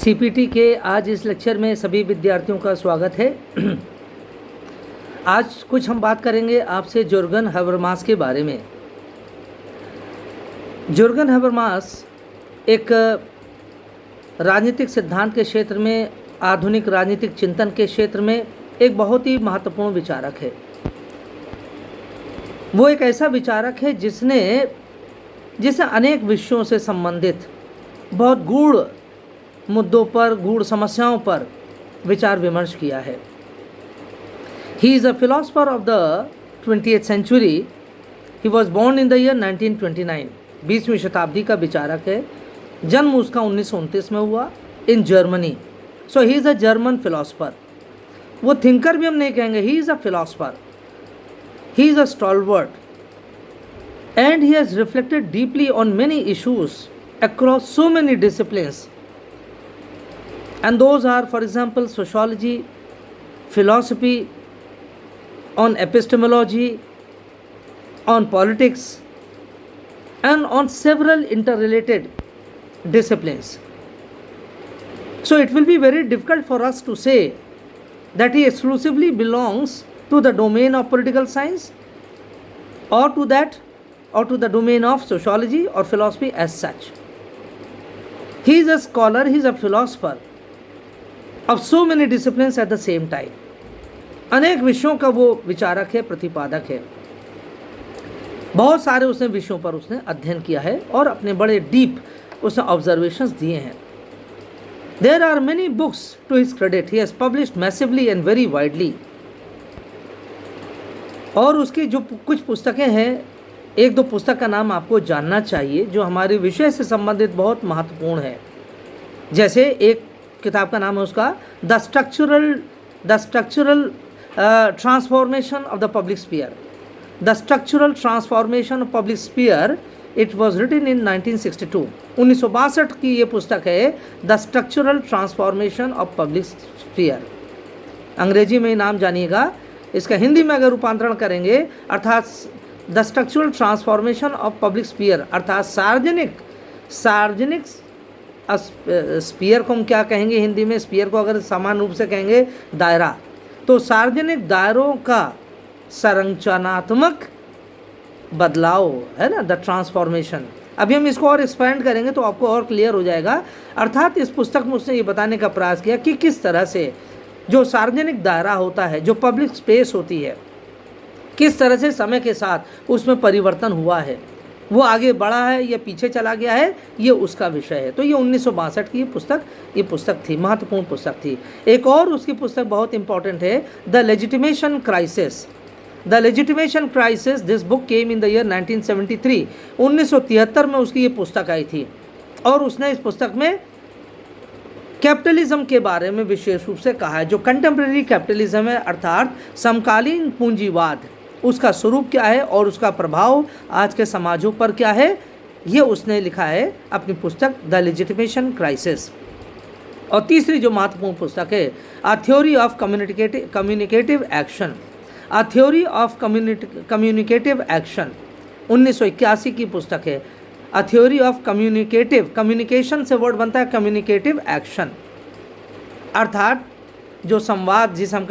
CPT के आज इस लेक्चर में सभी विद्यार्थियों का स्वागत है। आज कुछ हम बात करेंगे आपसे जुर्गन हबरमास के बारे में। जुर्गन हबरमास एक राजनीतिक सिद्धांत के क्षेत्र में, आधुनिक राजनीतिक चिंतन के क्षेत्र में एक बहुत ही महत्वपूर्ण विचारक है। वो एक ऐसा विचारक है जिसने अनेक विषयों से संबंधित बहुत गूढ़ मुद्दों पर, गूढ़ समस्याओं पर विचार विमर्श किया है। He is a philosopher of the 20th century. He was born in the year 1929. 20वीं शताब्दी का विचारक है। जन्म उसका 1929 में हुआ in Germany. So he is a German philosopher. वो थिंकर भी हम नहीं कहेंगे, he is a philosopher, he is a stalwart and he has reflected deeply on many issues across so many disciplines, and those are, for example, sociology, philosophy, on epistemology, on politics, and on several interrelated disciplines. So it will be very difficult for us to say that he exclusively belongs to the domain of political science or to the domain of sociology or philosophy as such. He is a scholar, he is a philosopher of so many disciplines at the same time. अनेक विषयों का वो विचारक है, प्रतिपादक है। बहुत सारे उसने विषयों पर उसने अध्ययन किया है और अपने बड़े डीप उसने ऑब्जर्वेशंस दिए हैं। There are many books to his credit. He has published massively and very widely. और उसकी जो कुछ पुस्तकें हैं, एक दो पुस्तक का नाम आपको जानना चाहिए जो हमारे विषय से संबंधित बहुत महत्वपूर्ण है। जैसे एक किताब का नाम है उसका the structural transformation of the public sphere. The structural transformation of public sphere, it was written in 1962। 1962 की ये पुस्तक है, the structural transformation of public sphere. अंग्रेजी में नाम जानिएगा, इसका हिंदी में अगर रूपांतरण करेंगे अर्थात the structural transformation of public sphere, अर्थात सार्वजनिक स्फीयर को हम क्या कहेंगे हिंदी में? स्फीयर को अगर समान रूप से कहेंगे दायरा, तो सार्वजनिक दायरों का संरचनात्मक बदलाव है ना, द ट्रांसफॉर्मेशन। अभी हम इसको और एक्सपेंड करेंगे तो आपको और क्लियर हो जाएगा। अर्थात इस पुस्तक में उसने ये बताने का प्रयास किया कि किस तरह से जो सार्वजनिक दायरा होता है, जो पब्लिक स्पेस होती है, किस तरह से समय के साथ उसमें परिवर्तन हुआ है, वो आगे बढ़ा है या पीछे चला गया है, ये उसका विषय है। तो ये 1962 की ये पुस्तक थी, महत्वपूर्ण पुस्तक थी। एक और उसकी पुस्तक बहुत इंपॉर्टेंट है, the legitimation crisis. The legitimation crisis, this book came in the year 1973। 1973 में उसकी ये पुस्तक आई थी और उसने इस पुस्तक में कैपिटलिज्म के बारे में विशेष रूप से कहा है। जो कंटेम्प्रेरी कैपिटलिज्म है, अर्थात समकालीन पूंजीवाद, उसका स्वरूप क्या है और उसका प्रभाव आज के समाजों पर क्या है, ये उसने लिखा है अपनी पुस्तक द लेजिटिमेशन क्राइसिस। और तीसरी जो महत्वपूर्ण पुस्तक है, a theory of communicative action. A theory of communicative action 1981 की पुस्तक है। अ थ्योरी ऑफ कम्युनिकेशन से वर्ड बनता है कम्युनिकेटिव एक्शन, अर्थात जो संवाद, जिसे हम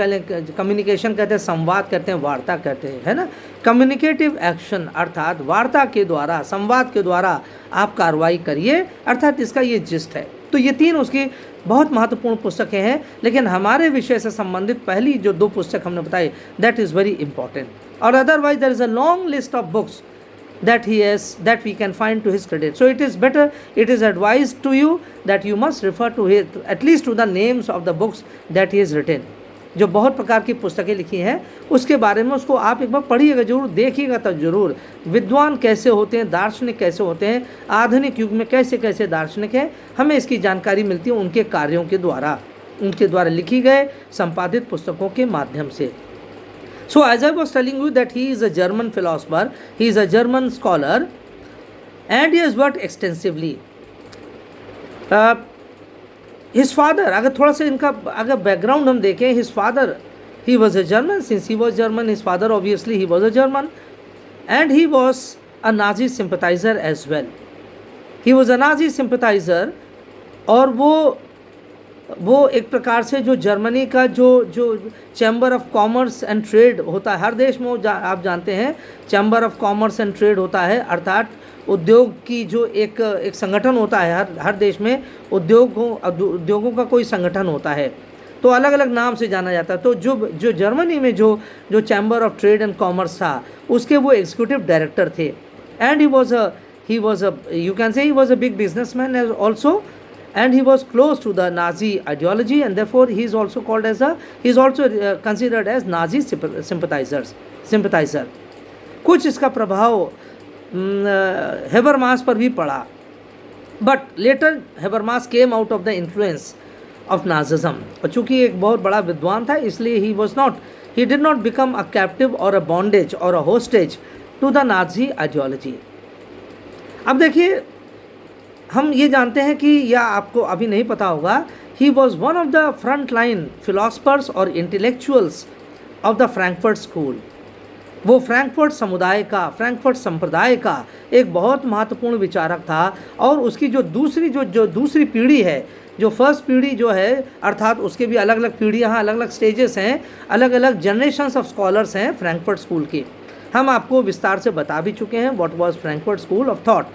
कम्युनिकेशन कहते हैं, संवाद कहते हैं, वार्ता कहते हैं, है ना। कम्युनिकेटिव एक्शन अर्थात वार्ता के द्वारा, संवाद के द्वारा आप कार्रवाई करिए, अर्थात इसका ये जिस्ट है। तो ये तीन उसकी बहुत महत्वपूर्ण पुस्तकें हैं, लेकिन हमारे विषय से संबंधित पहली जो दो पुस्तक हमने बताई, दैट इज़ वेरी इंपॉर्टेंट। और otherwise there is a long list of books that we can find to his credit. So it is advised to you that you must refer to at least to the names of the books that he has written. जो बहुत प्रकार की पुस्तकें लिखी हैं उसके बारे में उसको आप एक बार पढ़िएगा जरूर, देखिएगा तो जरूर। विद्वान कैसे होते हैं, दार्शनिक कैसे होते हैं, आधुनिक युग में कैसे कैसे दार्शनिक हैं, हमें इसकी जानकारी मिलती है उनके कार्यों के द्वारा, उनके द्वारा लिखी गए संपादित पुस्तकों के माध्यम से। So as I was telling you that he is a German philosopher, he is a German scholar, and he has worked extensively. His father, अगर थोड़ा सा इनका अगर बैकग्राउंड हम देखें, his father, he was a German. Since he was German, his father obviously he was a German, and he was a Nazi sympathizer as well. He was a Nazi sympathizer, और वो वो एक प्रकार से जो Germany का जो जो chamber of commerce and trade होता है हर देश में, आप जानते हैं chamber of commerce and trade होता है, अर्थात उद्योग की जो एक संगठन होता है हर देश में उद्योगों का कोई संगठन होता है, तो अलग अलग नाम से जाना जाता है। तो जो जर्मनी में जो chamber of trade and commerce था उसके वो एग्जीक्यूटिव डायरेक्टर थे। And he was a you can से he was a big businessman also, and he was close to the Nazi ideology, and therefore he is also considered as Nazi sympathizer। कुछ इसका प्रभाव Habermas पर भी पड़ा, but later Habermas came out of the influence of Nazism. और चूंकि एक बहुत बड़ा विद्वान था इसलिए he did not become a captive or a bondage or a hostage to the Nazi ideology। अब देखिए, हम ये जानते हैं कि या आपको अभी नहीं पता होगा, he was one of the front line philosophers और intellectuals of the Frankfurt school. वो फ्रैंकफर्ट संप्रदाय का एक बहुत महत्वपूर्ण विचारक था। और उसकी जो दूसरी पीढ़ी है, जो फर्स्ट पीढ़ी जो है, अर्थात उसके भी अलग अलग पीढ़ियाँ, अलग अलग स्टेजेस हैं, अलग अलग जनरेशन्स ऑफ स्कॉलर्स हैं फ्रैंकफर्ट स्कूल के। हम आपको विस्तार से बता भी चुके हैं what was Frankfurt school of thought,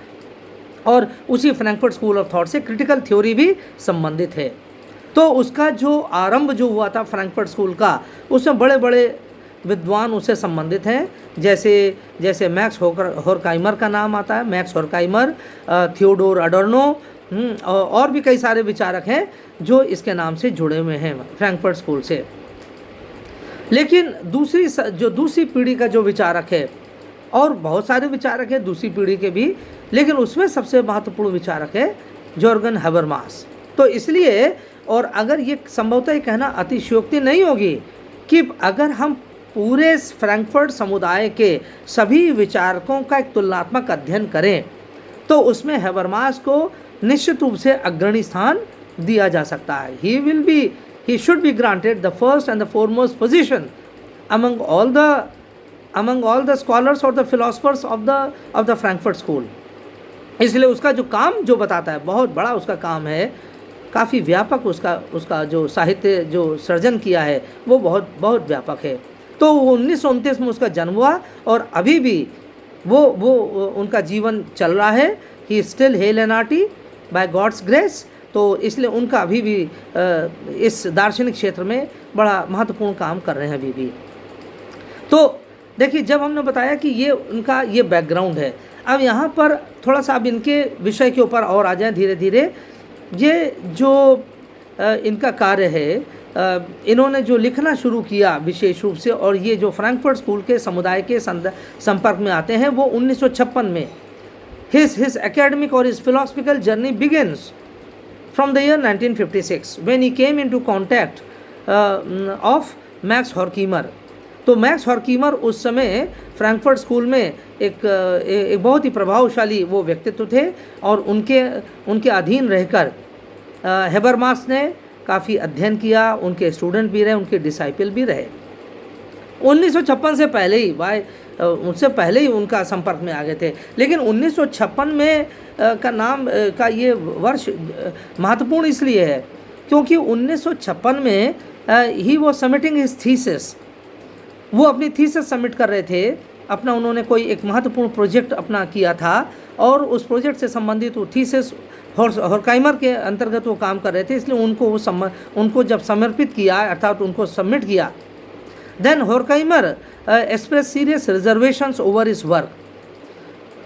और उसी फ्रैंकफर्ट स्कूल ऑफ थॉट से क्रिटिकल थ्योरी भी संबंधित है। तो उसका जो आरंभ जो हुआ था फ्रैंकफर्ट स्कूल का, उसमें बड़े बड़े विद्वान उससे संबंधित हैं, जैसे मैक्स होरकाइमर का नाम आता है, मैक्स होरकाइमर, थियोडोर अडोर्नो, और भी कई सारे विचारक हैं जो इसके नाम से जुड़े हुए हैं फ्रैंकफर्ट स्कूल से। लेकिन दूसरी पीढ़ी का जो विचारक है, और बहुत सारे विचारक हैं दूसरी पीढ़ी के भी, लेकिन उसमें सबसे महत्वपूर्ण विचारक है जॉर्गन हेबरमास। तो इसलिए, और अगर ये संभवतः ये कहना अतिशयोक्ति नहीं होगी कि अगर हम पूरे फ्रैंकफर्ट समुदाय के सभी विचारकों का एक तुलनात्मक अध्ययन करें तो उसमें हेबरमास को निश्चित रूप से अग्रणी स्थान दिया जा सकता है। he should be granted the first and the foremost position among all the scholars or the philosophers of the Frankfurt school। इसलिए उसका जो काम जो बताता है, बहुत बड़ा उसका काम है, काफ़ी व्यापक उसका जो साहित्य जो सृजन किया है वो बहुत बहुत व्यापक है। तो 1929 में उसका जन्म हुआ और अभी भी वो उनका जीवन चल रहा है। He still hale and hearty by God's grace. तो इसलिए उनका अभी भी इस दार्शनिक क्षेत्र में बड़ा महत्वपूर्ण काम कर रहे हैं अभी भी। तो देखिए, जब हमने बताया कि ये उनका ये बैकग्राउंड है, अब यहाँ पर थोड़ा सा अब इनके विषय के ऊपर और आ जाएं धीरे धीरे। ये जो इनका कार्य है, इन्होंने जो लिखना शुरू किया विशेष रूप से, और ये जो फ्रैंकफर्ट स्कूल के समुदाय के संपर्क में आते हैं, वो 1956 में his academic or his philosophical journey begins from the year 1956 when he came into contact of Max Horkheimer। तो मैक्स हॉर्कीमर उस समय फ्रैंकफर्ट स्कूल में एक बहुत ही प्रभावशाली वो व्यक्तित्व थे, और उनके अधीन रहकर हेबरमास ने काफ़ी अध्ययन किया, उनके स्टूडेंट भी रहे, उनके डिसाइपल भी रहे। 1956 से पहले ही उनसे पहले ही उनका संपर्क में आ गए थे। लेकिन 1956 में का नाम का ये वर्ष महत्वपूर्ण इसलिए है क्योंकि 1956 में ही वो सबमिटिंग हिज थीसिस, वो अपनी थीसिस सबमिट कर रहे थे अपना। उन्होंने कोई एक महत्वपूर्ण प्रोजेक्ट अपना किया था, और उस प्रोजेक्ट से संबंधित वो थीसिस हॉर्काइमर के अंतर्गत वो काम कर रहे थे, इसलिए उनको जब समर्पित किया, अर्थात उनको सबमिट किया, then हॉर्काइमर expressed serious reservations over his work.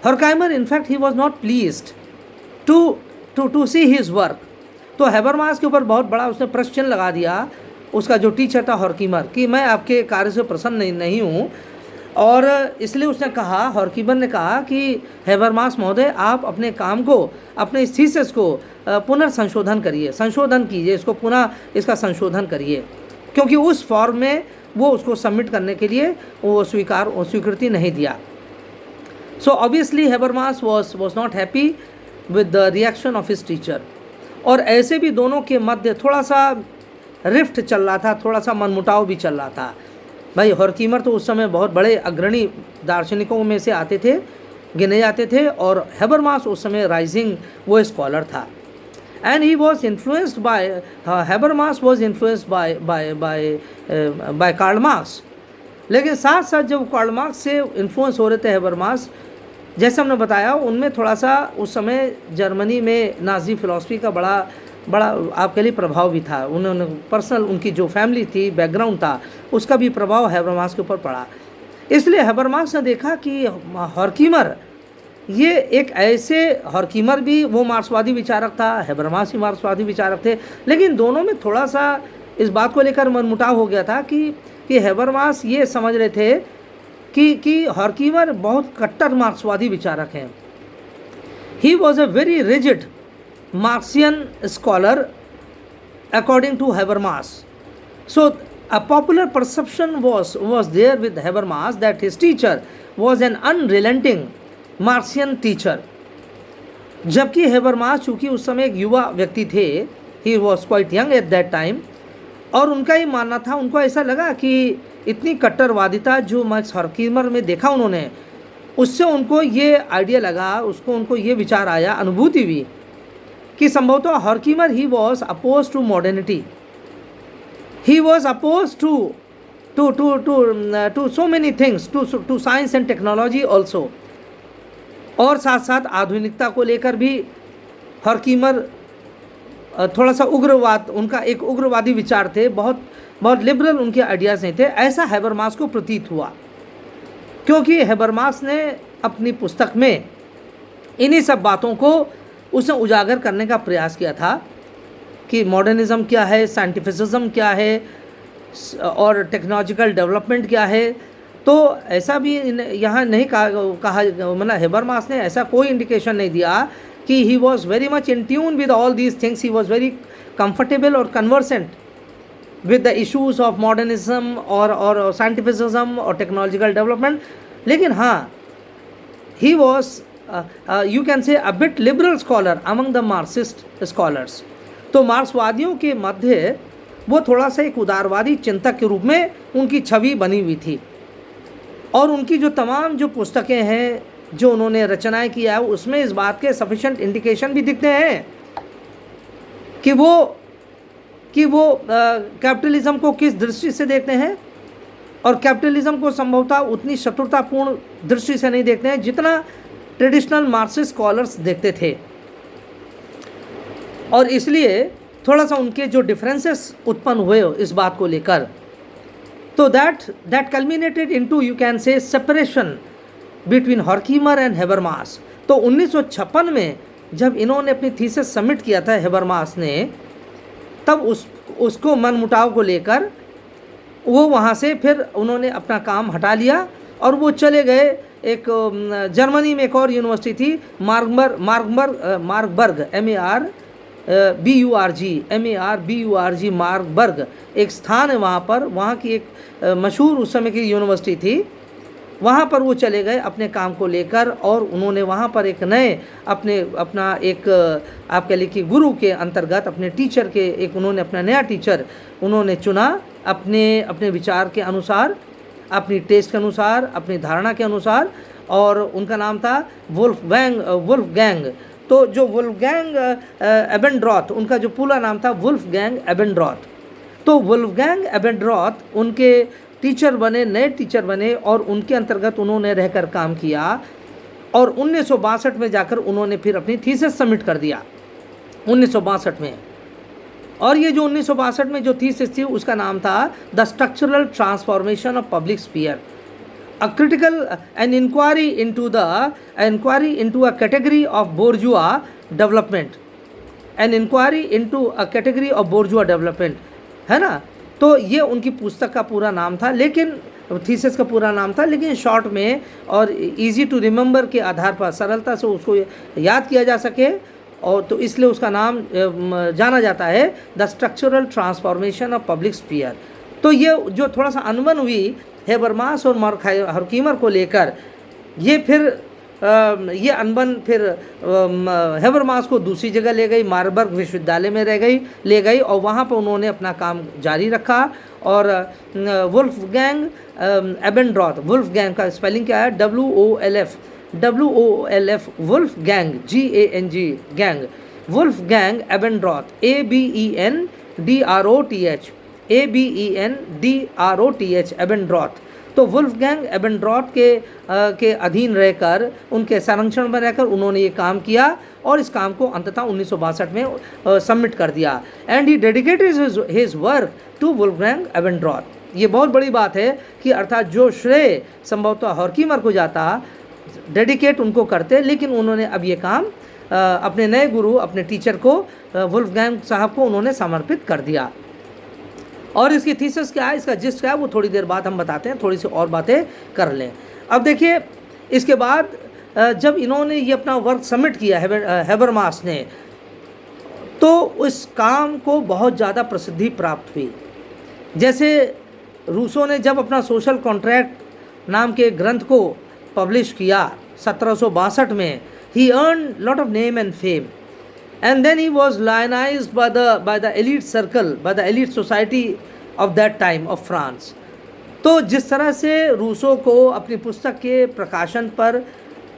Horkheimer, in fact, he was not pleased to see his work। तो हेबरमास के ऊपर बहुत बड़ा उसने प्रश्न चिन्ह लगा दिया, उसका जो टीचर था हॉर्कीमर, कि मैं आपके कार्य से प्रसन्न नहीं हूँ। और इसलिए उसने कहा, हॉर्कीमर ने कहा कि हेबरमास महोदय, आप अपने काम को, अपने इस थीसिस को पुनर्संशोधन करिए, संशोधन कीजिए, इसको पुनः इसका संशोधन करिए, क्योंकि उस फॉर्म में वो उसको सबमिट करने के लिए वो स्वीकृति नहीं दिया। So obviously Habermas was not happy with the reaction of his teacher। और ऐसे भी दोनों के मध्य थोड़ा सा रिफ्ट चल रहा था, थोड़ा सा मनमुटाव भी चल रहा था। भाई हॉर्कीमर तो उस समय बहुत बड़े अग्रणी दार्शनिकों में से आते थे, गिने जाते थे, और हेबरमास उस समय राइजिंग वो स्कॉलर था। and he was influenced by Habermas was influenced by Karl Marx. लेकिन साथ साथ जब कार्ल मार्क्स से इन्फ्लुएंस हो रहे थे हैबरमास, जैसे हमने बताया उनमें थोड़ा सा उस समय जर्मनी में नाजी फिलॉसफी का बड़ा आपके लिए प्रभाव भी था। उन्होंने पर्सनल उनकी जो फैमिली थी, बैकग्राउंड था, उसका भी प्रभाव हैबरमास के ऊपर पड़ा। इसलिए हैबरमास ने देखा कि हॉर्खीमर ये एक ऐसे, हॉर्खीमर भी वो मार्क्सवादी विचारक था, हैबरमास ही मार्क्सवादी विचारक थे, लेकिन दोनों में थोड़ा सा इस बात को लेकर मनमुटाव हो गया था कि हैबरमास ये समझ रहे थे कि हॉर्खीमर बहुत कट्टर मार्क्सवादी विचारक हैं। He was a very rigid Marxian scholar according to Habermas. So a popular perception was there with Habermas that his teacher was an unrelenting Marxian teacher. जबकि हैबरमास चूँकि उस समय एक युवा व्यक्ति थे, he was quite young at that time, और उनका ये मानना था, उनको ऐसा लगा कि इतनी कट्टरवादिता जो मैक्स हॉर्खीमर में देखा उन्होंने, उससे उनको ये आइडिया लगा, उनको ये विचार आया, अनुभूति हुई कि संभवतः Horkheimer he was oppose to modernity, he was oppose to so many things, to science and technology also, और साथ साथ आधुनिकता को लेकर भी हॉर्खीमर थोड़ा सा उग्रवाद, उनका एक उग्रवादी विचार थे, बहुत लिबरल उनके आइडियाज़ नहीं थे, ऐसा हैबरमास को प्रतीत हुआ। क्योंकि हैबरमास ने अपनी पुस्तक में इन्हीं सब बातों को उसने उजागर करने का प्रयास किया था कि मॉडर्निज़म क्या है, साइंटिफिसिज्म क्या है, और टेक्नोलॉजिकल डेवलपमेंट क्या है। तो ऐसा भी यहाँ नहीं कहा मतलब हैबरमास ने ऐसा कोई इंडिकेशन नहीं दिया कि he was very much in tune with all these things, he was very comfortable और conversant with the issues of modernism और साइंटिफिसिज्म और टेक्नोलॉजिकल डेवलपमेंट। लेकिन हाँ, he was you can say a bit liberal scholar among the Marxist scholars. तो मार्क्सवादियों के मध्य वो थोड़ा सा एक उदारवादी चिंतक के रूप में उनकी छवि बनी हुई थी, और उनकी जो तमाम जो पुस्तकें हैं, जो उन्होंने रचनाएं किया है, उसमें इस बात के सफिशेंट इंडिकेशन भी दिखते हैं कि वो कैपिटलिज्म को किस दृष्टि से देखते हैं, और कैपिटलिज्म को संभवतः उतनी शत्रुतापूर्ण दृष्टि से नहीं देखते हैं जितना ट्रेडिशनल मार्क्सिस्ट स्कॉलर्स देखते थे। और इसलिए थोड़ा सा उनके जो डिफरेंसेस उत्पन्न हुए इस बात को लेकर, तो that culminated into you can say separation between Horkheimer and Habermas. तो 1956 में जब इन्होंने अपनी थीसिस सबमिट किया था हैबरमास ने, तब उसको मनमुटाव को लेकर वो वहाँ से फिर उन्होंने अपना काम हटा लिया और वो चले गए एक जर्मनी में एक और यूनिवर्सिटी थी, मार्बर्ग MARBURG मार्बर्ग एक स्थान है वहाँ पर, वहाँ की एक मशहूर उस समय की यूनिवर्सिटी थी। वहाँ पर वो चले गए अपने काम को लेकर, और उन्होंने वहाँ पर एक नए अपना एक आप कह लीजिए गुरु के अंतर्गत अपने टीचर के एक उन्होंने अपना नया टीचर उन्होंने चुना अपने विचार के अनुसार, अपनी टेस्ट के अनुसार, अपनी धारणा के अनुसार, और उनका नाम था वुल्फगैंग। तो जो वुल्फगैंग एबेनड्रॉथ, उनका जो पूरा नाम था वुल्फगैंग एबेनड्रॉथ। तो वुल्फगैंग एबेनड्रॉथ उनके टीचर बने, नए टीचर बने, और उनके अंतर्गत उन्होंने रहकर काम किया, और 1962 में जाकर उन्होंने फिर अपनी थीसिस सबमिट कर दिया 1962 में। और ये जो 1962 में जो थीसिस थी उसका नाम था the structural transformation of public sphere, a critical an inquiry into a category of bourgeois development, an inquiry into a category of bourgeois development, है ना। तो ये उनकी पुस्तक का पूरा नाम था, लेकिन थीसिस का पूरा नाम था, लेकिन शॉर्ट में और इजी टू रिमेंबर के आधार पर सरलता से उसको याद किया जा सके, और तो इसलिए उसका नाम जाना जाता है the structural transformation of public sphere. तो ये जो थोड़ा सा अनबन हुई हैबरमास और हॉर्खीमर को लेकर, ये फिर ये अनबन फिर हैबरमास को दूसरी जगह ले गई, मार्बर्ग विश्वविद्यालय में ले गई, और वहाँ पर उन्होंने अपना काम जारी रखा। और वुल्फगैंग एबेनड्रॉथ, वुल्फगैंग का स्पेलिंग क्या है, WOLF Wolfgang GANG, Wolfgang एबेनड्रॉथ, ABENDROTH, ABENDROTH, एबेनड्रॉथ। तो वुल्फगैंग एबेनड्रॉथ के अधीन रहकर, उनके संरक्षण में रहकर उन्होंने ये काम किया और इस काम को अंततः 1962 में सबमिट कर दिया। And he dedicated his work to Wolfgang Abendroth. ये बहुत बड़ी बात है कि अर्थात जो श्रेय संभवतः हॉर्कीमर को जाता, डेडिकेट उनको करते, लेकिन उन्होंने अब ये काम अपने नए गुरु, अपने टीचर को, वुल्फगैंग साहब को उन्होंने समर्पित कर दिया। और इसकी थीसिस क्या है, इसका जिस्ट क्या है, वो थोड़ी देर बाद हम बताते हैं, थोड़ी सी और बातें कर लें। अब देखिए, इसके बाद जब इन्होंने ये अपना वर्क सबमिट किया हेबरमास ने, तो उस काम को बहुत ज़्यादा प्रसिद्धि प्राप्त हुई। जैसे रूसो ने जब अपना सोशल कॉन्ट्रैक्ट नाम के ग्रंथ को पब्लिश किया 1762 में, he earned lot of name and fame, and then he was lionized by the elite circle, by the elite society of that time of France। तो जिस तरह से रूसो को अपनी पुस्तक के प्रकाशन पर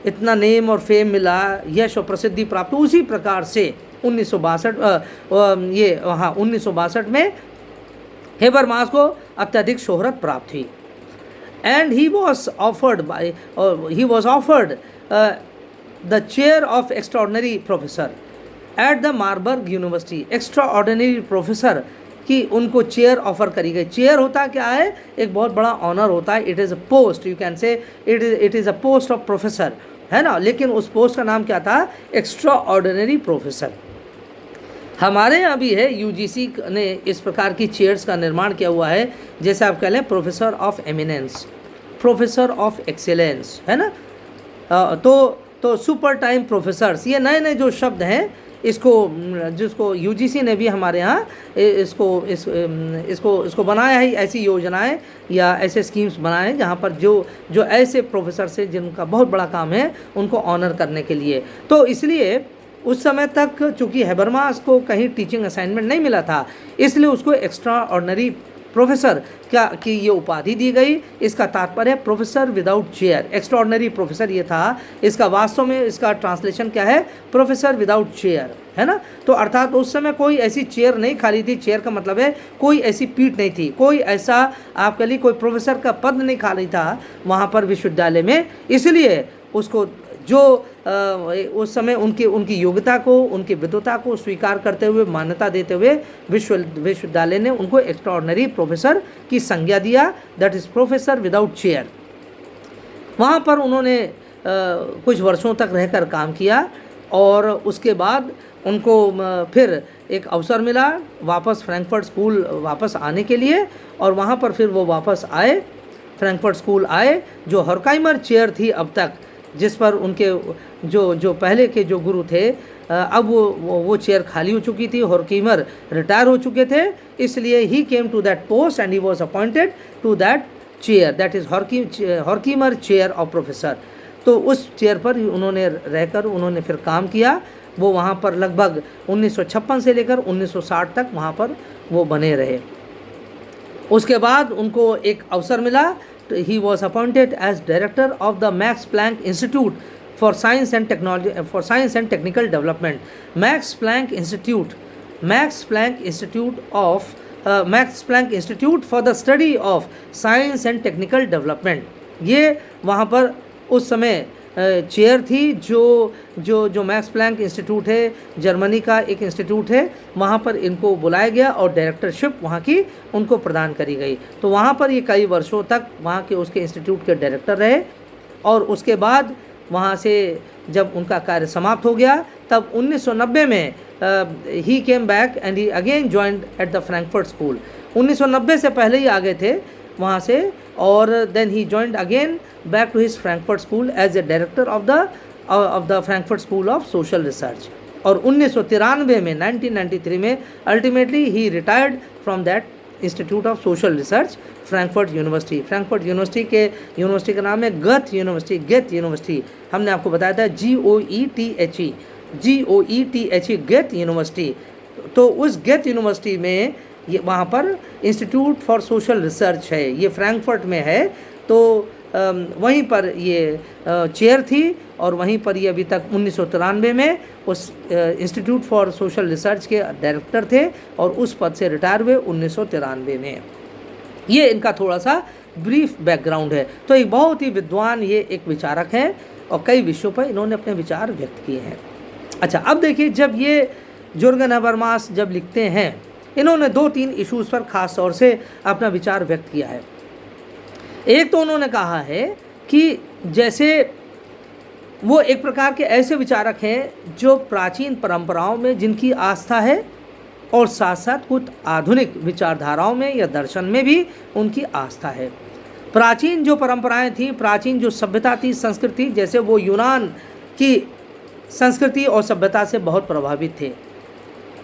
इतना नेम और फेम मिला, यश और प्रसिद्धि प्राप्त, उसी प्रकार से 1962 में हेबरमास को अत्यधिक शोहरत प्राप्त हुई। And he was offered the chair of extraordinary professor at the Marburg University। extraordinary professor कि उनको चेयर ऑफर करी गई। चेयर होता क्या है, एक बहुत बड़ा ऑनर होता है। It is a post, you can से it is a post of professor, है ना। लेकिन उस पोस्ट का नाम क्या था, एक्स्ट्रा ऑर्डिनरी प्रोफेसर। हमारे यहाँ भी है, यूजीसी ने इस प्रकार की चेयर्स का निर्माण किया हुआ है, जैसे आप कह लें professor of eminence, professor of excellence, है ना। तो सुपर टाइम प्रोफेसर्स, ये नए नए जो शब्द हैं, जिसको यूजीसी ने भी हमारे यहाँ इसको बनाया है। ऐसी योजनाएं या ऐसे स्कीम्स बनाए हैं जहाँ पर जो ऐसे प्रोफेसर से जिनका बहुत बड़ा काम है, उनको ऑनर करने के लिए। तो इसलिए उस समय तक चूँकि हेबरमास को कहीं टीचिंग असाइनमेंट नहीं मिला था, इसलिए उसको एक्स्ट्रा ऑर्डिनरी प्रोफेसर की ये उपाधि दी गई। इसका तात्पर्य professor without chair, extraordinary professor ये था। इसका वास्तव में इसका ट्रांसलेशन क्या है, प्रोफेसर विदाउट चेयर, है ना। तो अर्थात उस समय कोई ऐसी चेयर नहीं खाली थी। चेयर का मतलब है कोई ऐसी पीठ नहीं थी, कोई ऐसा आपके लिए कोई प्रोफेसर का पद नहीं खाली था वहाँ पर विश्वविद्यालय में। इसलिए उसको जो उस समय उनकी योग्यता को, उनकी विद्वता को स्वीकार करते हुए, मान्यता देते हुए विश्वविद्यालय ने उनको एक्स्ट्राऑर्डिनरी प्रोफेसर की संज्ञा दिया, that is professor without chair. वहाँ पर उन्होंने कुछ वर्षों तक रहकर काम किया और उसके बाद उनको फिर एक अवसर मिला वापस फ्रैंकफर्ट स्कूल वापस आने के लिए, और वहाँ पर फिर वो वापस आए, फ्रैंकफर्ट स्कूल आए। जो हॉर्काइमर चेयर थी अब तक, जिस पर उनके जो पहले के जो गुरु थे, अब वो चेयर खाली हो चुकी थी, हॉर्कीमर रिटायर हो चुके थे। इसलिए he came to that post and he was appointed to that chair, that is Horkheimer chair of professor. तो उस चेयर पर उन्होंने रहकर उन्होंने फिर काम किया। वो वहाँ पर लगभग 1956 से लेकर 1960 तक वहाँ पर वो बने रहे। उसके बाद उनको एक अवसर मिला, he was appointed as director of the Max Planck Institute for Science and Technical Development। Max Planck Institute for the study of science and technical development। ये वहाँ पर उस समय चेयर थी जो मैक्स प्लैंक इंस्टीट्यूट है, जर्मनी का एक इंस्टीट्यूट है, वहाँ पर इनको बुलाया गया और डायरेक्टरशिप वहाँ की उनको प्रदान करी गई। तो वहाँ पर ये कई वर्षों तक वहाँ के उसके इंस्टीट्यूट के डायरेक्टर रहे, और उसके बाद वहाँ से जब उनका कार्य समाप्त हो गया, तब 1990 में he came back and he again joined at the Frankfurt school. 1990 से पहले ही आ गए थे वहाँ से, और then he joined again back to his Frankfurt school as a director of the Frankfurt school of social research. और 1993 में 1993 में ultimately he retired from that institute of social research, Frankfurt university. Frankfurt university का नाम है गेथ university. हमने आपको बताया था GOETHE गेथ यूनिवर्सिटी। तो उस गेथ यूनिवर्सिटी में ये वहाँ पर इंस्टीट्यूट फॉर सोशल रिसर्च है, ये फ्रैंकफर्ट में है। तो वहीं पर ये चेयर थी और वहीं पर ये अभी तक 1993 में उस इंस्टीट्यूट फॉर सोशल रिसर्च के डायरेक्टर थे और उस पद से रिटायर हुए 1993 में। ये इनका थोड़ा सा ब्रीफ बैकग्राउंड है। तो एक बहुत ही विद्वान ये एक विचारक हैं और कई विषयों पर इन्होंने अपने विचार व्यक्त किए हैं। अच्छा, अब देखिए, जब ये जुर्गेन हबरमास जब लिखते हैं, इन्होंने 2-3 इश्यूज़ पर ख़ास तौर से अपना विचार व्यक्त किया है। एक तो उन्होंने कहा है कि जैसे वो एक प्रकार के ऐसे विचारक हैं जो प्राचीन परंपराओं में जिनकी आस्था है और साथ साथ कुछ आधुनिक विचारधाराओं में या दर्शन में भी उनकी आस्था है। प्राचीन जो परंपराएं थी, प्राचीन जो सभ्यता थी, संस्कृति, जैसे वो यूनान की संस्कृति और सभ्यता से बहुत प्रभावित थे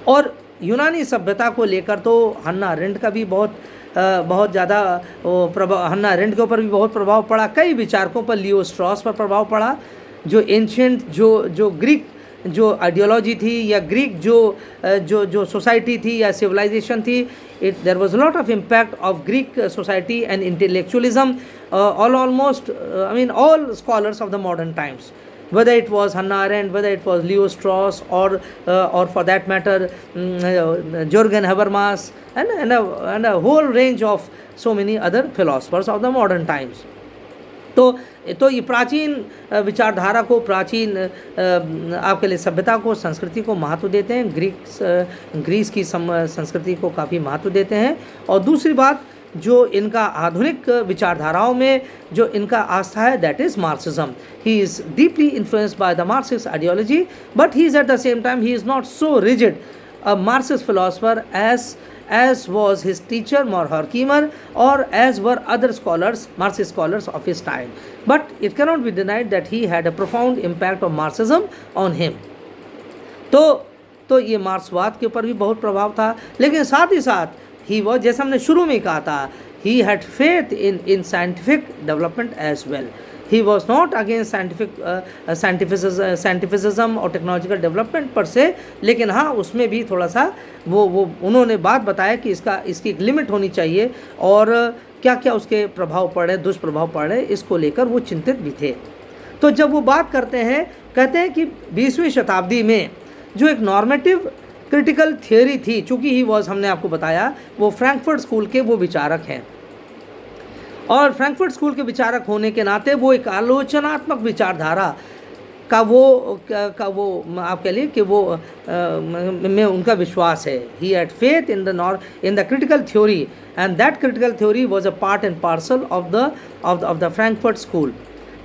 और यूनानी सभ्यता को लेकर तो हन्ना अरेंट का भी बहुत ज़्यादा हन्ना अरेंट के ऊपर भी बहुत प्रभाव पड़ा। कई विचारकों पर, लियो स्ट्रॉस पर प्रभाव पड़ा। जो एंशिएंट जो ग्रीक जो आइडियोलॉजी थी या ग्रीक जो सोसाइटी थी या सिविलाइजेशन थी, there was lot of impact of Greek society and intellectualism all scholars of the modern times, whether it was Hannah Arendt, whether it was Leo Strauss, or for that matter Jürgen Habermas, and a whole range of so many other philosophers of the modern times. तो ये प्राचीन विचारधारा को, प्राचीन आपके लिए सभ्यता को, संस्कृति को महत्व देते हैं। ग्रीस की संस्कृति को काफ़ी महत्व देते हैं। और दूसरी बात, जो इनका आधुनिक विचारधाराओं में जो इनका आस्था है, that is Marxism. He is deeply influenced by the Marxist ideology, but he is at the same time he is not so rigid a Marxist philosopher as was his teacher Horkheimer, or as were other scholars, Marxist scholars of his time. But it cannot be denied that he had a profound impact of Marxism on him. तो ये मार्क्सवाद के ऊपर भी बहुत प्रभाव था, लेकिन साथ ही साथ ही वो, जैसे हमने शुरू में कहा था, he had faith in scientific development as well. He was not against scientificism और टेक्नोलॉजिकल डेवलपमेंट पर से, लेकिन हाँ, उसमें भी थोड़ा सा वो उन्होंने बात बताया कि इसकी एक लिमिट होनी चाहिए और क्या क्या उसके प्रभाव पड़ रहे, दुष्प्रभाव पड़ रहे, इसको लेकर वो चिंतित भी थे। तो जब वो बात करते हैं, कहते हैं कि 20वीं शताब्दी में जो एक नॉर्मेटिव क्रिटिकल थियोरी थी, चूँकि ही वॉज, हमने आपको बताया, वो फ्रैंकफर्ट स्कूल के वो विचारक हैं और फ्रैंकफर्ट स्कूल के विचारक होने के नाते वो एक आलोचनात्मक विचारधारा का वो आप कह लिए कि वो में उनका विश्वास है। He had faith in the critical theory, and that critical theory was a part and parcel of the Frankfurt school.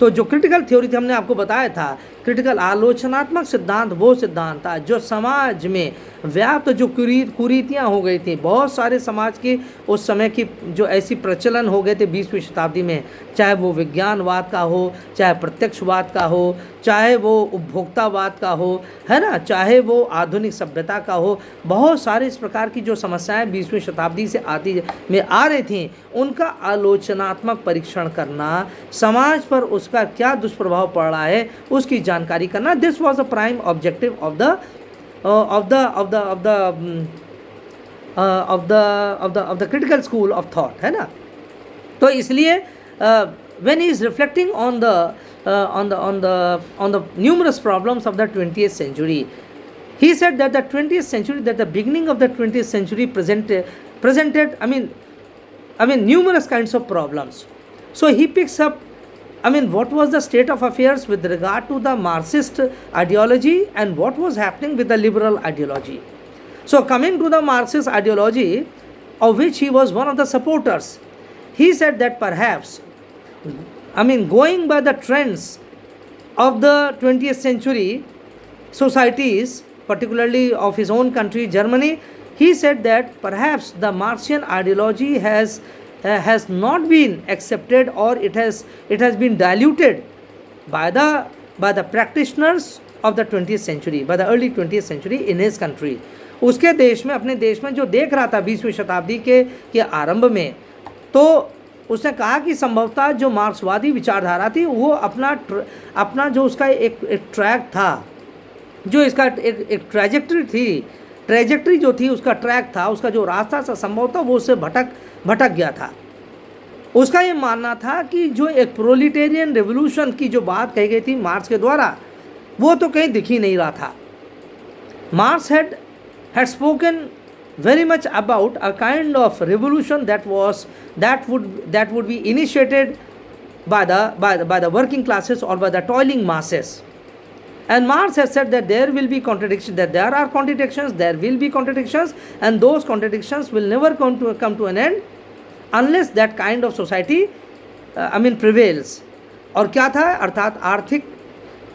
तो जो क्रिटिकल थ्योरी थी, हमने आपको बताया था, क्रिटिकल आलोचनात्मक सिद्धांत वो सिद्धांत था जो समाज में व्याप्त जो कुरीतियाँ हो गई थी, बहुत सारे समाज की उस समय की जो ऐसी प्रचलन हो गए थे 20वीं शताब्दी में, चाहे वो विज्ञानवाद का हो, चाहे प्रत्यक्षवाद का हो, चाहे वो उपभोक्तावाद का हो, है ना, चाहे वो आधुनिक सभ्यता का हो, बहुत सारे इस प्रकार की जो समस्याएं 20वीं शताब्दी से आ रही थी, उनका आलोचनात्मक परीक्षण करना, समाज पर उसका क्या दुष्प्रभाव पड़ रहा है उसकी जानकारी करना, this was the prime objective of the critical school of thought, है ना। तो इसलिए when he is reflecting on the numerous problems of the 20th century, he said that the beginning of the 20th century presented numerous kinds of problems. So he picks up what was the state of affairs with regard to the Marxist ideology and what was happening with the liberal ideology. So coming to the Marxist ideology, of which he was one of the supporters, he said that perhaps, going by the trends of the 20th century societies, particularly of his own country, Germany, he said that perhaps the Marxian ideology has not been accepted, or it has been diluted by the practitioners of the 20th century, by the early 20th century in his country. उसके देश में, अपने देश में जो देख रहा था 20वीं शताब्दी के आरंभ में, तो उसने कहा कि संभवतः जो मार्क्सवादी विचारधारा थी वो अपना जो उसका एक ट्रैक था, जो इसका एक ट्रैजेक्टरी जो थी, उसका ट्रैक था, उसका जो रास्ता था, संभवतः वो उससे भटक गया था। उसका ये मानना था कि जो एक प्रोलिटेरियन रेवोल्यूशन की जो बात कही गई थी मार्क्स के द्वारा, वो तो कहीं दिख ही नहीं रहा था। Marks had spoken very much about a kind of revolution that would be initiated by the working classes or by the toiling masses. And Marx has said that there will be contradictions, that there are contradictions, there will be contradictions, and those contradictions will never come to an end unless that kind of society prevails. और क्या था, अर्थात आर्थिक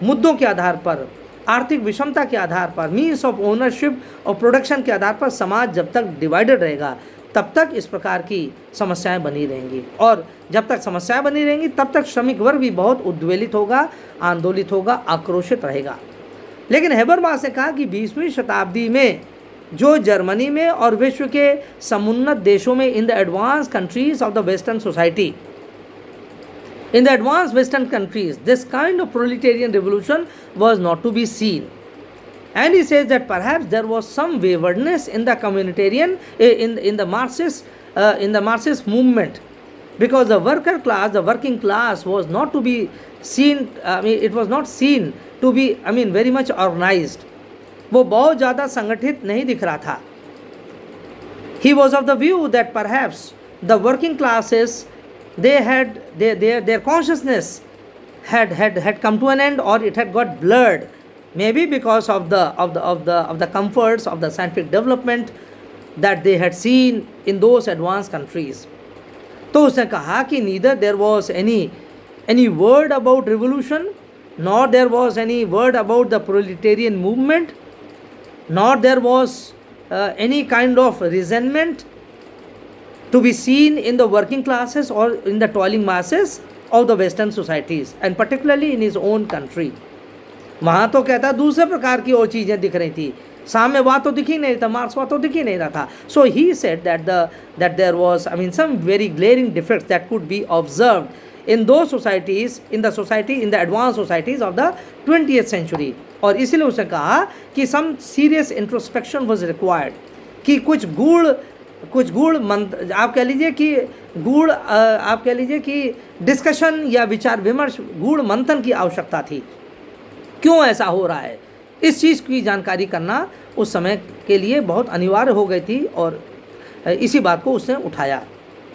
मुद्दों के आधार पर, आर्थिक विषमता के आधार पर, मीन्स ऑफ ओनरशिप और प्रोडक्शन के आधार पर समाज जब तक डिवाइडेड रहेगा तब तक इस प्रकार की समस्याएं बनी रहेंगी, और जब तक समस्याएं बनी रहेंगी तब तक श्रमिक वर्ग भी बहुत उद्वेलित होगा, आंदोलित होगा, आक्रोशित रहेगा। लेकिन हेबरमास ने कहा कि 20वीं शताब्दी में जो जर्मनी में और विश्व के समुन्नत देशों में, in the advance countries of the western society, in the advanced Western countries, this kind of proletarian revolution was not to be seen. And he says that perhaps there was some waywardness in the communitarian, in the Marxist movement, because the worker class, the working class was not to be seen, it was not seen to be, very much organized. वो बहुत ज़्यादा संगठित नहीं दिख रहा था. He was of the view that perhaps the working classes, their consciousness had come to an end, or it had got blurred, maybe because of the comforts of the scientific development that they had seen in those advanced countries. तो उसने कहा कि neither there was any word about revolution, nor there was any word about the proletarian movement, nor there was any kind of resentment to be seen in the working classes or in the toiling masses of the Western societies, and particularly in his own country. वहाँ तो कहता दूसरे प्रकार की और चीज़ें दिख रही थी, साम्यवाद तो दिख ही नहीं था, मार्क्सवाद तो दिख ही नहीं रहा था. So he said that there was some very glaring defects that could be observed in those societies, in the advanced societies of the 20th century. और इसीलिए उसने कहा कि some serious introspection was required, कि कुछ गूढ़ आप कह लीजिए कि डिस्कशन या विचार विमर्श, गूढ़ मंथन की आवश्यकता थी. क्यों ऐसा हो रहा है, इस चीज़ की जानकारी करना उस समय के लिए बहुत अनिवार्य हो गई थी, और इसी बात को उसने उठाया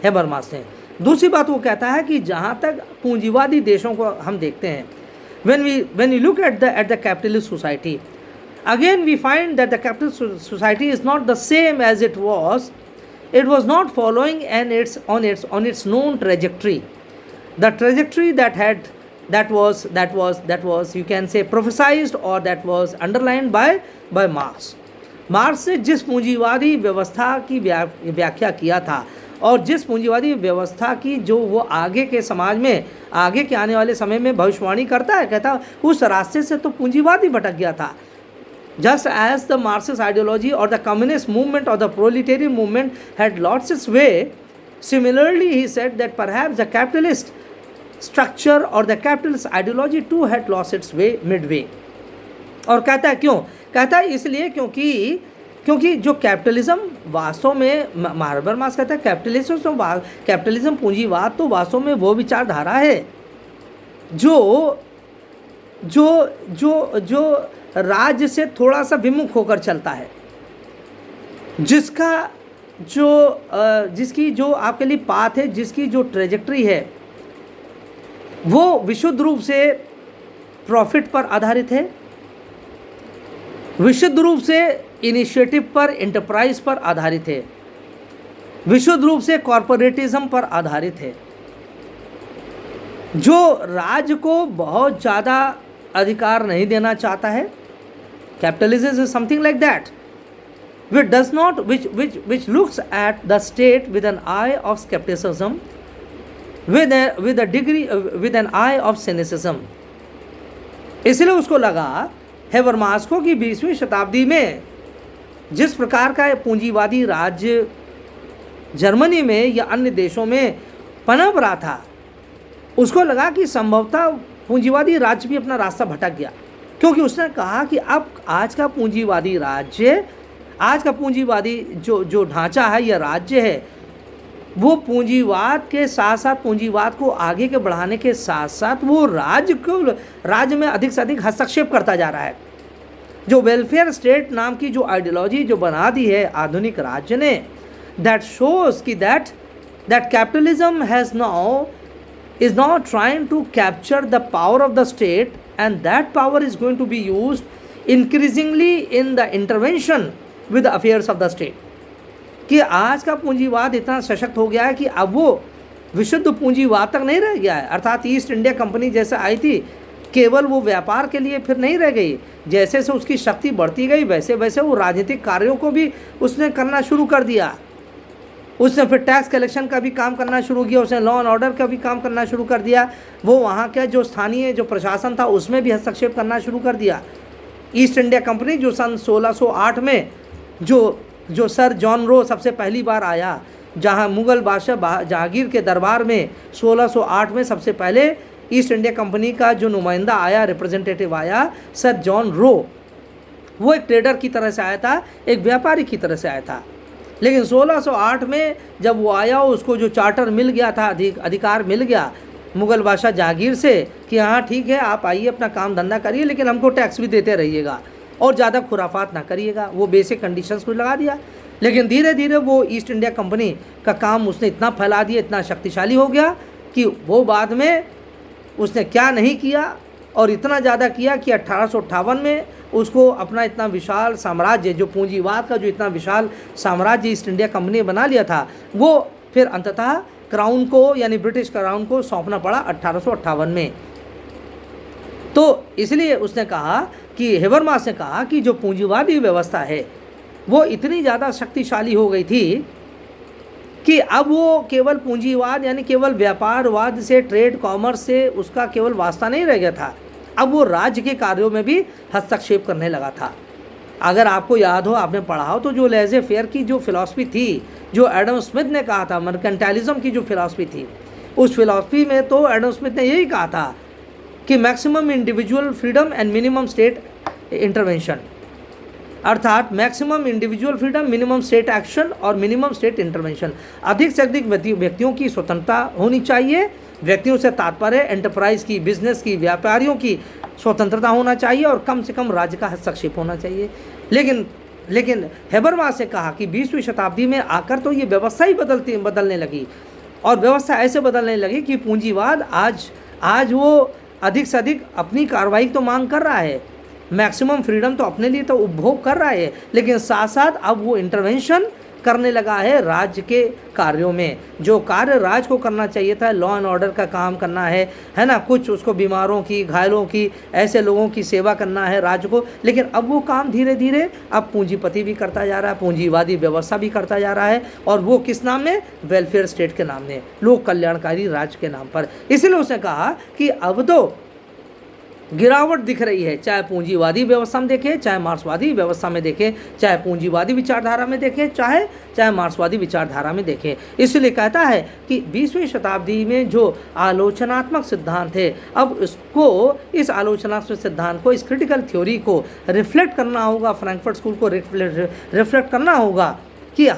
हेबरमास ने. दूसरी बात वो कहता है कि जहाँ तक पूंजीवादी देशों को हम देखते हैं, when we look at the capitalist society, again we find that the capitalist society is not the same as it was. It was not following on its known trajectory, the trajectory that was you can say prophesied, or that was underlined by Marx. Marks ने जिस पूंजीवादी व्यवस्था की व्याख्या किया था, और जिस पूंजीवादी व्यवस्था की जो वो आगे के समाज में, आगे के आने वाले समय में भविष्यवाणी करता है, कहता उस रास्ते से तो पूंजीवादी भटक गया था. Just as the Marxist ideology or the communist movement or the proletarian movement had lost its way, similarly he said that perhaps the capitalist structure or the capitalist ideology too had lost its way midway. और कहता है क्यों? कहता है इसलिए क्योंकि जो capitalism वास्तव में, हेबरमास कहता है कैपिटलिज्म पूंजीवाद तो वास्तव में वो विचारधारा है जो राज्य से थोड़ा सा विमुख होकर चलता है, जिसकी जो आपके लिए पाथ है, जिसकी जो ट्रेजेक्ट्री है, वो विशुद्ध रूप से प्रॉफिट पर आधारित है, विशुद्ध रूप से इनिशिएटिव पर, एंटरप्राइज पर आधारित है, विशुद्ध रूप से कॉरपोरेटिज्म पर आधारित है, जो राज्य को बहुत ज़्यादा अधिकार नहीं देना चाहता है. Capitalism is something like that, which looks at the state with an eye of skepticism, with an eye of cynicism. इसलिए उसको लगा हेबरमास को कि 20वीं शताब्दी में जिस प्रकार का पूंजीवादी राज्य जर्मनी में या अन्य देशों में पनप रहा था, उसको लगा कि संभवतः पूंजीवादी राज्य भी अपना रास्ता भटक गया, क्योंकि उसने कहा कि अब आज का पूंजीवादी जो ढांचा है या राज्य है, वो पूंजीवाद के साथ साथ, पूंजीवाद को आगे के बढ़ाने के साथ साथ वो राज्य में अधिक से अधिक हस्तक्षेप करता जा रहा है। जो वेलफेयर स्टेट नाम की जो आइडियोलॉजी जो बना दी है आधुनिक राज्य ने, दैट शोज कि that capitalism has now is now trying to capture the power of the state, and that power is going to be used increasingly in the intervention with the affairs of the state। कि आज का पूंजीवाद इतना सशक्त हो गया है कि अब वो विशुद्ध पूंजीवाद तक नहीं रह गया है, अर्थात ईस्ट इंडिया कंपनी जैसे आई थी केवल वो व्यापार के लिए फिर नहीं रह गई। जैसे से उसकी शक्ति बढ़ती गई वैसे वैसे वो राजनीतिक कार्यों को भी उसने करना शुरू कर दिया। उसने फिर टैक्स कलेक्शन का भी काम करना शुरू किया, उसने लॉ एंड ऑर्डर का भी काम करना शुरू कर दिया, वो वहाँ का जो स्थानीय जो प्रशासन था उसमें भी हस्तक्षेप करना शुरू कर दिया। ईस्ट इंडिया कंपनी जो सन 1608 में जो सर जॉन रो सबसे पहली बार आया, जहाँ मुग़ल बादशाह जहांगीर के दरबार में 1608 में सबसे पहले ईस्ट इंडिया कंपनी का जो नुमाइंदा आया, रिप्रेजेंटेटिव आया, सर जॉन रो, वो एक ट्रेडर की तरह से आया था, एक व्यापारी की तरह से आया था। लेकिन 1608 में जब वो आया, उसको जो चार्टर मिल गया था, अधिकार मिल गया मुग़ल बादशाह जहांगीर से कि हाँ ठीक है आप आइए अपना काम धंधा करिए, लेकिन हमको टैक्स भी देते रहिएगा और ज़्यादा खुराफात ना करिएगा। वो बेसिक कंडीशंस को लगा दिया। लेकिन धीरे धीरे वो ईस्ट इंडिया कंपनी का काम उसने इतना फैला दिया, इतना शक्तिशाली हो गया कि वो बाद में उसने क्या नहीं किया और इतना ज़्यादा किया कि 1858 में उसको अपना इतना विशाल साम्राज्य, जो पूंजीवाद का जो इतना विशाल साम्राज्य ईस्ट इंडिया कंपनी ने बना लिया था, वो फिर अंततः क्राउन को यानी ब्रिटिश क्राउन को सौंपना पड़ा 1858 में। तो इसलिए उसने कहा कि हेबरमास ने कहा कि जो पूंजीवादी व्यवस्था है वो इतनी ज़्यादा शक्तिशाली हो गई थी कि अब वो केवल पूंजीवाद यानी केवल व्यापारवाद से, ट्रेड कॉमर्स से उसका केवल वास्ता नहीं रह गया था, अब वो राज्य के कार्यों में भी हस्तक्षेप करने लगा था। अगर आपको याद हो, आपने पढ़ा हो, तो जो लेज़े फेयर की जो फिलॉसफी थी, जो एडम स्मिथ ने कहा था, मर्केंटाइलिज्म की जो फिलॉसफी थी, उस फिलॉसफी में तो एडम स्मिथ ने यही कहा था कि maximum individual freedom and minimum state intervention, अर्थात maximum individual freedom, minimum state action और मिनिमम स्टेट इंटरवेंशन। अधिक से अधिक व्यक्तियों की स्वतंत्रता होनी चाहिए। व्यक्तियों से तात्पर्य एंटरप्राइज की, बिजनेस की, व्यापारियों की स्वतंत्रता होना चाहिए और कम से कम राज्य का हस्तक्षेप होना चाहिए। लेकिन हेबरमास ने कहा कि 20वीं शताब्दी में आकर तो ये व्यवस्था ही बदलने लगी, और व्यवस्था ऐसे बदलने लगी कि पूंजीवाद आज वो अधिक से अधिक अपनी कार्रवाई तो मांग कर रहा है, मैक्सिमम फ्रीडम तो अपने लिए तो उपभोग कर रहा है, लेकिन साथ साथ अब वो इंटरवेंशन करने लगा है राज्य के कार्यों में। जो कार्य राज्य को करना चाहिए था, लॉ एंड ऑर्डर का काम करना है ना, कुछ उसको बीमारों की, घायलों की, ऐसे लोगों की सेवा करना है राज्य को, लेकिन अब वो काम धीरे धीरे अब पूंजीपति भी करता जा रहा है, पूंजीवादी व्यवस्था भी करता जा रहा है, और वो किस नाम में? वेलफेयर स्टेट के नाम में, लोक कल्याणकारी राज्य के नाम पर। इसलिए उसने कहा कि अब तो गिरावट दिख रही है, चाहे पूंजीवादी व्यवस्था में देखें, चाहे मार्क्सवादी व्यवस्था में देखें, चाहे पूंजीवादी विचारधारा में देखें, चाहे मार्क्सवादी विचारधारा में देखें। इसलिए कहता है कि 20वीं शताब्दी में जो आलोचनात्मक सिद्धांत है, अब इस आलोचनात्मक सिद्धांत को, इस क्रिटिकल थ्योरी को रिफ्लेक्ट करना होगा, फ्रैंकफर्ट स्कूल को रिफ्लेक्ट करना होगा कि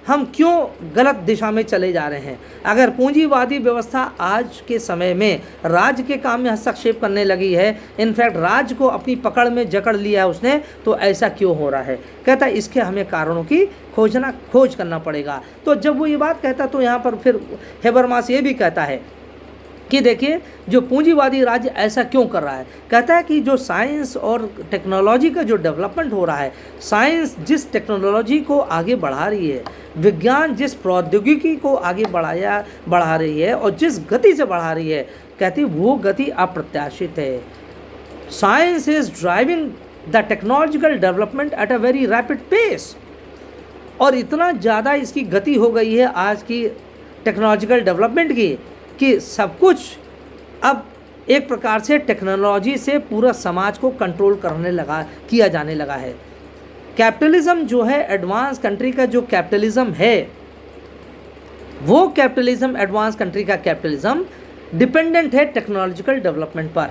हम क्यों गलत दिशा में चले जा रहे हैं। अगर पूंजीवादी व्यवस्था आज के समय में राज्य के काम में हस्तक्षेप करने लगी है, इनफैक्ट राज्य को अपनी पकड़ में जकड़ लिया है उसने, तो ऐसा क्यों हो रहा है? कहता है इसके हमें कारणों की खोज करना पड़ेगा। तो जब वो ये बात कहता तो यहाँ पर फिर हेबरमास ये भी कहता है कि देखिए जो पूंजीवादी राज्य ऐसा क्यों कर रहा है। कहता है कि जो साइंस और टेक्नोलॉजी का जो डेवलपमेंट हो रहा है, साइंस जिस टेक्नोलॉजी को आगे बढ़ा रही है, विज्ञान जिस प्रौद्योगिकी को आगे बढ़ा रही है और जिस गति से बढ़ा रही है, कहती वो गति अप्रत्याशित है। Science is driving the technological development at a very rapid pace, और इतना ज़्यादा इसकी गति हो गई है आज की टेक्नोलॉजिकल डेवलपमेंट की कि सब कुछ अब एक प्रकार से टेक्नोलॉजी से पूरा समाज को कंट्रोल किया जाने लगा है। कैपिटलिज्म जो है, एडवांस कंट्री का जो कैपिटलिज्म है, वो कैपिटलिज्म, एडवांस कंट्री का कैपिटलिज्म डिपेंडेंट है टेक्नोलॉजिकल डेवलपमेंट पर।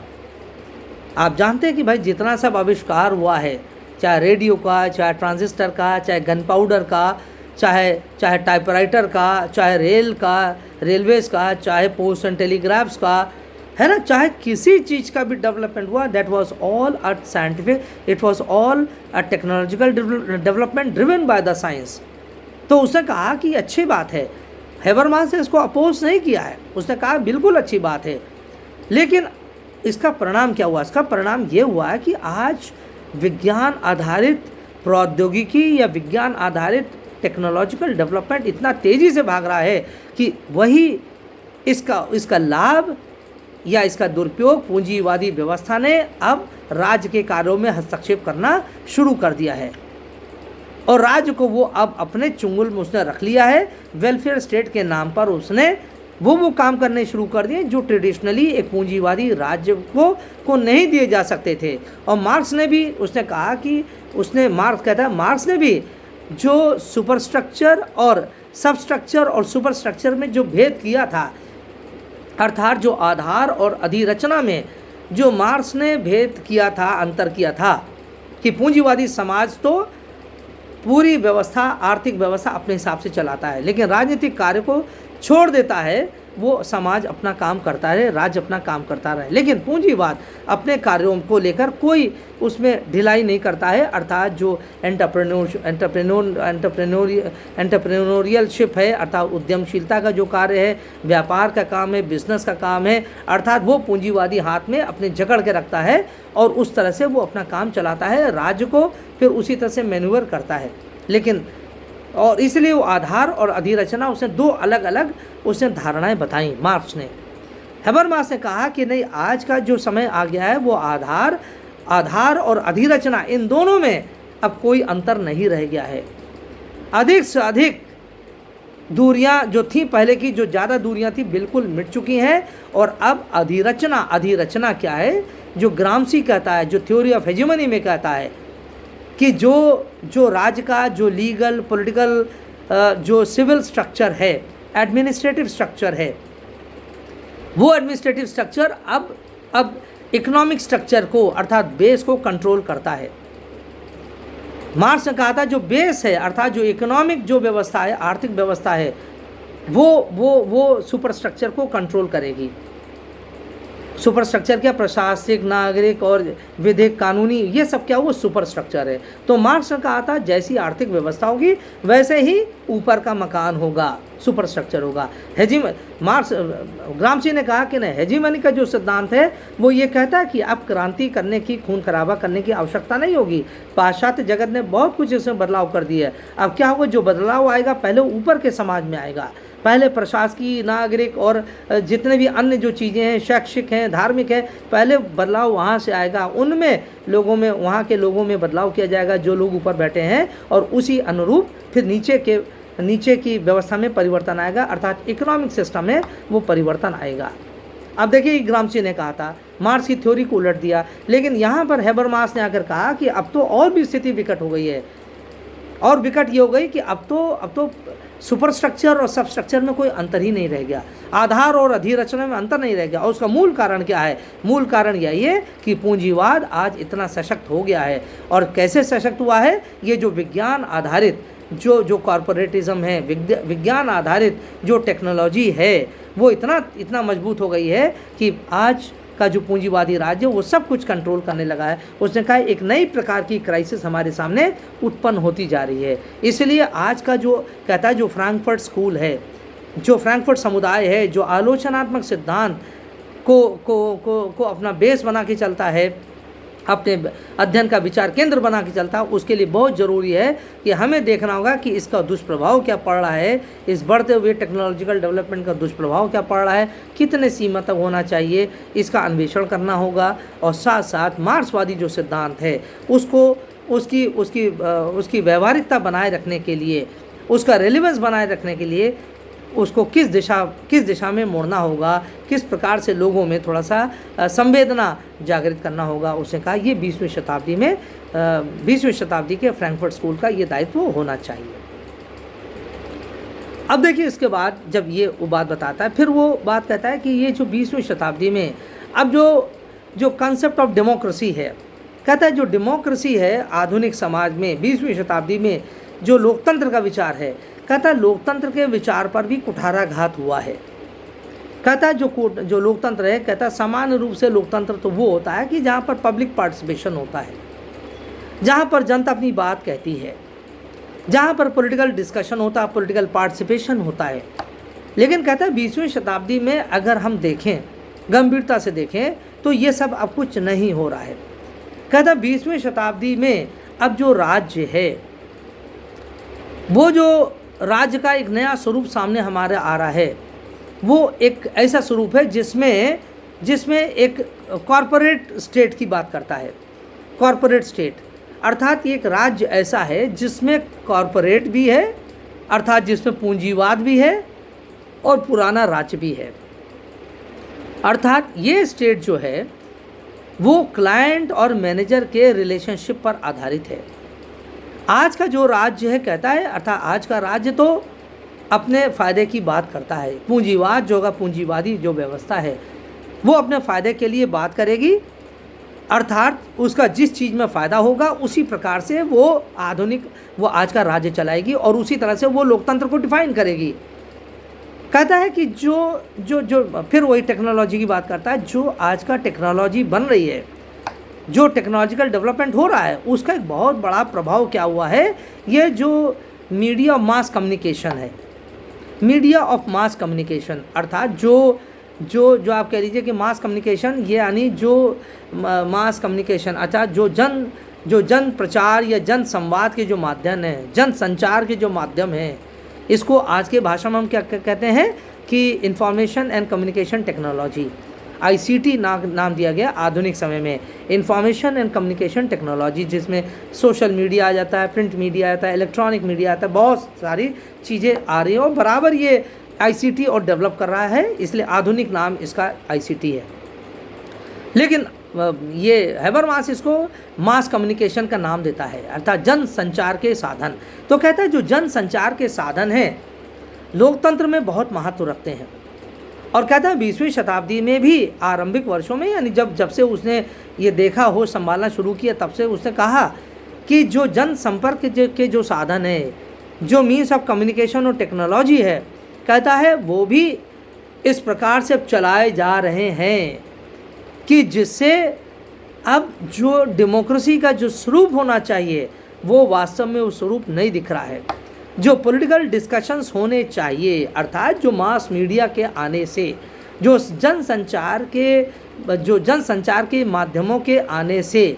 आप जानते हैं कि भाई जितना सब आविष्कार हुआ है, चाहे रेडियो का, चाहे ट्रांजिस्टर का, चाहे गन पाउडर का, चाहे चाहे टाइपराइटर का, चाहे रेल का, रेलवेज़ का, चाहे पोस्ट एंड टेलीग्राफ्स का, है ना, चाहे किसी चीज़ का भी डेवलपमेंट हुआ, that was all a scientific, it was all a technological development driven by the science. तो उसने कहा कि अच्छी बात है, हेबरमास ने इसको अपोज नहीं किया है, उसने कहा बिल्कुल अच्छी बात है। लेकिन इसका परिणाम क्या हुआ? इसका परिणाम ये हुआ है कि आज विज्ञान आधारित प्रौद्योगिकी या विज्ञान आधारित टेक्नोलॉजिकल डेवलपमेंट इतना तेज़ी से भाग रहा है कि वही इसका लाभ या इसका दुरुपयोग पूंजीवादी व्यवस्था ने अब राज्य के कार्यों में हस्तक्षेप करना शुरू कर दिया है, और राज्य को वो अब अपने चुंगल में उसने रख लिया है। वेलफेयर स्टेट के नाम पर उसने वो काम करने शुरू कर दिए जो ट्रेडिशनली एक पूंजीवादी राज्य को नहीं दिए जा सकते थे। और मार्क्स ने भी उसने कहा कि मार्क्स ने भी जो सुपरस्ट्रक्चर और सबस्ट्रक्चर और सुपरस्ट्रक्चर में जो भेद किया था, अर्थात जो आधार और अधिरचना में जो मार्क्स ने भेद किया था, अंतर किया था, कि पूंजीवादी समाज तो पूरी व्यवस्था, आर्थिक व्यवस्था अपने हिसाब से चलाता है, लेकिन राजनीतिक कार्य को छोड़ देता है। वो समाज अपना काम करता रहे, राज्य अपना काम करता रहे, लेकिन पूंजीवाद अपने कार्यों को लेकर कोई उसमें ढिलाई नहीं करता है। अर्थात जो एंटरप्रेन्योरियलशिप है, अर्थात उद्यमशीलता का जो कार्य है, व्यापार का काम है, बिजनेस का काम है, अर्थात वो पूंजीवादी हाथ में अपने जकड़ के रखता है और उस तरह से वो अपना काम चलाता है, राज्य को फिर उसी तरह से मैन्यूवर करता है। लेकिन और इसलिए वो आधार और अधिरचना, उसने दो अलग अलग उसने धारणाएं बताई मार्क्स ने। हेबरमास ने कहा कि नहीं, आज का जो समय आ गया है वो आधार और अधिरचना, इन दोनों में अब कोई अंतर नहीं रह गया है। अधिक से अधिक दूरियां जो थी पहले की, जो ज़्यादा दूरियां थी, बिल्कुल मिट चुकी हैं। और अब अधिरचना क्या है? जो ग्रामसी कहता है, जो थ्योरी ऑफ हेजेमनी में कहता है कि जो राज्य का जो लीगल पॉलिटिकल जो सिविल स्ट्रक्चर है, एडमिनिस्ट्रेटिव स्ट्रक्चर है, वो एडमिनिस्ट्रेटिव स्ट्रक्चर अब इकोनॉमिक स्ट्रक्चर को, अर्थात बेस को कंट्रोल करता है। मार्क्स ने कहा था जो बेस है, अर्थात जो इकोनॉमिक जो व्यवस्था है, आर्थिक व्यवस्था है, वो सुपर स्ट्रक्चर को कंट्रोल करेगी। सुपर स्ट्रक्चर क्या? प्रशासनिक, नागरिक और विधिक, कानूनी, ये सब क्या? वो सुपर स्ट्रक्चर है। तो मार्क्स ने कहा था जैसी आर्थिक व्यवस्था होगी वैसे ही ऊपर का मकान होगा, सुपर स्ट्रक्चर होगा। ग्रामसी ने कहा कि नहीं, हेजीमनी का जो सिद्धांत है वो ये कहता है कि अब क्रांति करने की, खून खराबा करने की आवश्यकता नहीं होगी। पाश्चात्य जगत ने बहुत कुछ इसमें बदलाव कर दिया है। अब क्या होगा? जो बदलाव आएगा पहले ऊपर के समाज में आएगा, पहले प्रशासकीय, नागरिक और जितने भी अन्य जो चीज़ें हैं, शैक्षिक हैं, धार्मिक है, पहले बदलाव वहाँ से आएगा, उनमें लोगों में, वहाँ के लोगों में बदलाव किया जाएगा जो लोग ऊपर बैठे हैं, और उसी अनुरूप फिर नीचे की व्यवस्था में परिवर्तन आएगा, अर्थात इकोनॉमिक सिस्टम में वो परिवर्तन आएगा। अब देखिए, ग्रामसी ने कहा था, मार्क्स की थ्योरी को उलट दिया, लेकिन यहाँ पर हेबरमास ने आकर कहा कि अब तो और भी स्थिति विकट हो गई है, और विकट ये हो गई कि अब तो सुपर स्ट्रक्चर और सब स्ट्रक्चर में कोई अंतर ही नहीं रह गया, आधार और अधिरचना में अंतर नहीं रह गया। और उसका मूल कारण क्या है? मूल कारण यही है कि पूंजीवाद आज इतना सशक्त हो गया है। और कैसे सशक्त हुआ है? ये जो विज्ञान आधारित जो कॉरपोरेटिज्म है, विज्ञान आधारित जो टेक्नोलॉजी है, वो इतना मजबूत हो गई है कि आज का जो पूंजीवादी राज्य वो सब कुछ कंट्रोल करने लगा है। उसने कहा एक नई प्रकार की क्राइसिस हमारे सामने उत्पन्न होती जा रही है। इसलिए आज का जो कहता है, जो फ्रैंकफर्ट स्कूल है, जो फ्रैंकफर्ट समुदाय है, जो आलोचनात्मक सिद्धांत को अपना बेस बना के चलता है, अपने अध्ययन का विचार केंद्र बना के चलता है, उसके लिए बहुत ज़रूरी है कि हमें देखना होगा कि इसका दुष्प्रभाव क्या पड़ रहा है, इस बढ़ते हुए टेक्नोलॉजिकल डेवलपमेंट का दुष्प्रभाव क्या पड़ रहा है, कितने सीमा तक होना चाहिए, इसका अन्वेषण करना होगा। और साथ साथ मार्क्सवादी जो सिद्धांत है उसको उसकी व्यवहारिकता बनाए रखने के लिए, उसका रेलिवेंस बनाए रखने के लिए उसको किस दिशा में मोड़ना होगा, किस प्रकार से लोगों में थोड़ा सा संवेदना जागृत करना होगा। उसने कहा ये 20वीं शताब्दी के फ्रैंकफर्ट स्कूल का ये दायित्व होना चाहिए। अब देखिए, इसके बाद जब ये वो बात बताता है, फिर वो बात कहता है कि ये जो 20वीं शताब्दी में अब जो कंसेप्ट ऑफ डेमोक्रेसी है, कहता है जो डेमोक्रेसी है आधुनिक समाज में 20वीं शताब्दी में जो लोकतंत्र का विचार है, कहता लोकतंत्र के विचार पर भी कुठाराघात हुआ है। कहता जो लोकतंत्र है, कहता सामान्य रूप से लोकतंत्र तो वो होता है कि जहाँ पर पब्लिक पार्टिसिपेशन होता है, जहाँ पर जनता अपनी बात कहती है, जहाँ पर पॉलिटिकल डिस्कशन होता है, पॉलिटिकल पार्टिसिपेशन होता है। लेकिन कहता है 20वीं शताब्दी में अगर हम देखें, गंभीरता से देखें, तो ये सब अब कुछ नहीं हो रहा है। कहता 20वीं शताब्दी में अब जो राज्य है, वो जो राज्य का एक नया स्वरूप सामने हमारे आ रहा है, वो एक ऐसा स्वरूप है जिसमें एक कॉरपोरेट स्टेट की बात करता है। कॉरपोरेट स्टेट अर्थात एक राज्य ऐसा है जिसमें कॉरपोरेट भी है, अर्थात जिसमें पूंजीवाद भी है और पुराना राज्य भी है। अर्थात ये स्टेट जो है वो क्लाइंट और मैनेजर के रिलेशनशिप पर आधारित है। आज का जो राज्य है, कहता है, अर्थात आज का राज्य तो अपने फ़ायदे की बात करता है। पूंजीवाद जो होगा, पूंजीवादी जो व्यवस्था है, वो अपने फ़ायदे के लिए बात करेगी, अर्थात उसका जिस चीज़ में फ़ायदा होगा उसी प्रकार से वो आज का राज्य चलाएगी और उसी तरह से वो लोकतंत्र को डिफाइन करेगी। कहता है कि जो फिर वही टेक्नोलॉजी की बात करता है। जो आज का टेक्नोलॉजी बन रही है, जो टेक्नोलॉजिकल डेवलपमेंट हो रहा है, उसका एक बहुत बड़ा प्रभाव क्या हुआ है, ये जो मीडिया ऑफ मास कम्युनिकेशन है, मीडिया ऑफ मास कम्युनिकेशन, अर्थात जो आप कह लीजिए कि मास कम्युनिकेशन, ये यानी जो मास कम्युनिकेशन, अर्थात जो जन प्रचार या जन संवाद के जो माध्यम है, जन संचार के जो माध्यम है, इसको आज के भाषा में हम क्या कहते हैं कि information and communication technology, ICT नाम दिया गया आधुनिक समय में, इंफॉर्मेशन एंड कम्युनिकेशन टेक्नोलॉजी, जिसमें सोशल मीडिया आ जाता है, प्रिंट मीडिया आता है, इलेक्ट्रॉनिक मीडिया आता है, बहुत सारी चीज़ें आ रही हैं और बराबर ये ICT और डेवलप कर रहा है, इसलिए आधुनिक नाम इसका ICT है। लेकिन ये हैबरमास इसको मास कम्युनिकेशन का नाम देता है, अर्थात जन संचार के साधन। तो कहता है जो जन संचार के साधन हैं लोकतंत्र में बहुत महत्व रखते हैं। और कहता है 20वीं शताब्दी में भी आरंभिक वर्षों में, यानी जब से उसने ये देखा, होश संभालना शुरू किया, तब से उसने कहा कि जो जन संपर्क के जो साधन है, जो मीन्स ऑफ कम्युनिकेशन और टेक्नोलॉजी है, कहता है वो भी इस प्रकार से चलाए जा रहे हैं कि जिससे अब जो डेमोक्रेसी का जो स्वरूप होना चाहिए वो वास्तव में वो स्वरूप नहीं दिख रहा है। जो पॉलिटिकल डिस्कशंस होने चाहिए, अर्थात जो मास मीडिया के आने से, जो जनसंचार के माध्यमों के आने से,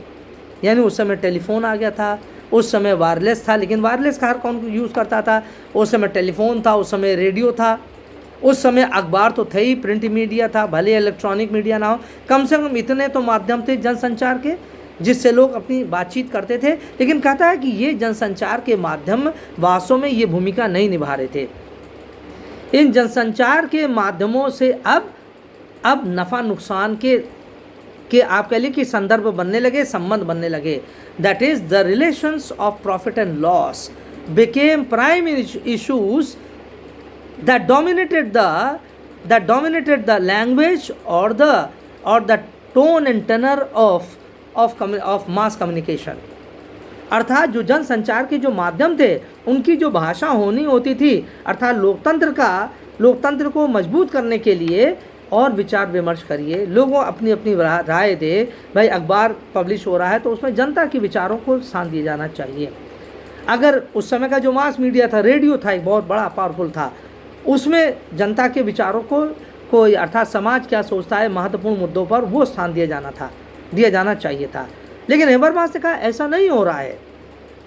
यानी उस समय टेलीफोन आ गया था, उस समय वायरलेस था, लेकिन वायरलेस का हर कौन यूज़ करता था, उस समय टेलीफोन था, उस समय रेडियो था, उस समय अखबार तो थे ही, प्रिंट मीडिया था, भले इलेक्ट्रॉनिक मीडिया ना हो, कम से कम इतने तो माध्यम थे जनसंचार के जिससे लोग अपनी बातचीत करते थे। लेकिन कहता है कि ये जनसंचार के माध्यम वास्तव में ये भूमिका नहीं निभा रहे थे। इन जनसंचार के माध्यमों से अब नफ़ा नुकसान के आप कह लीजिए कि संदर्भ बनने लगे, संबंध बनने लगे। That is the relations of profit and loss became prime issues that dominated the language or the tone and tenor of mass communication। अर्थात जो जनसंचार के जो माध्यम थे उनकी जो भाषा होती थी, अर्थात लोकतंत्र को मजबूत करने के लिए और विचार विमर्श करिए, लोगों अपनी अपनी राय दे। भाई अखबार पब्लिश हो रहा है तो उसमें जनता के विचारों को स्थान दिया जाना चाहिए। अगर उस समय का जो मास मीडिया था, रेडियो था, एक बहुत बड़ा पावरफुल था, उसमें जनता के विचारों को अर्थात समाज क्या सोचता है महत्वपूर्ण मुद्दों पर, वो स्थान दिया जाना चाहिए था। लेकिन हैबरमास ने कहा ऐसा नहीं हो रहा है,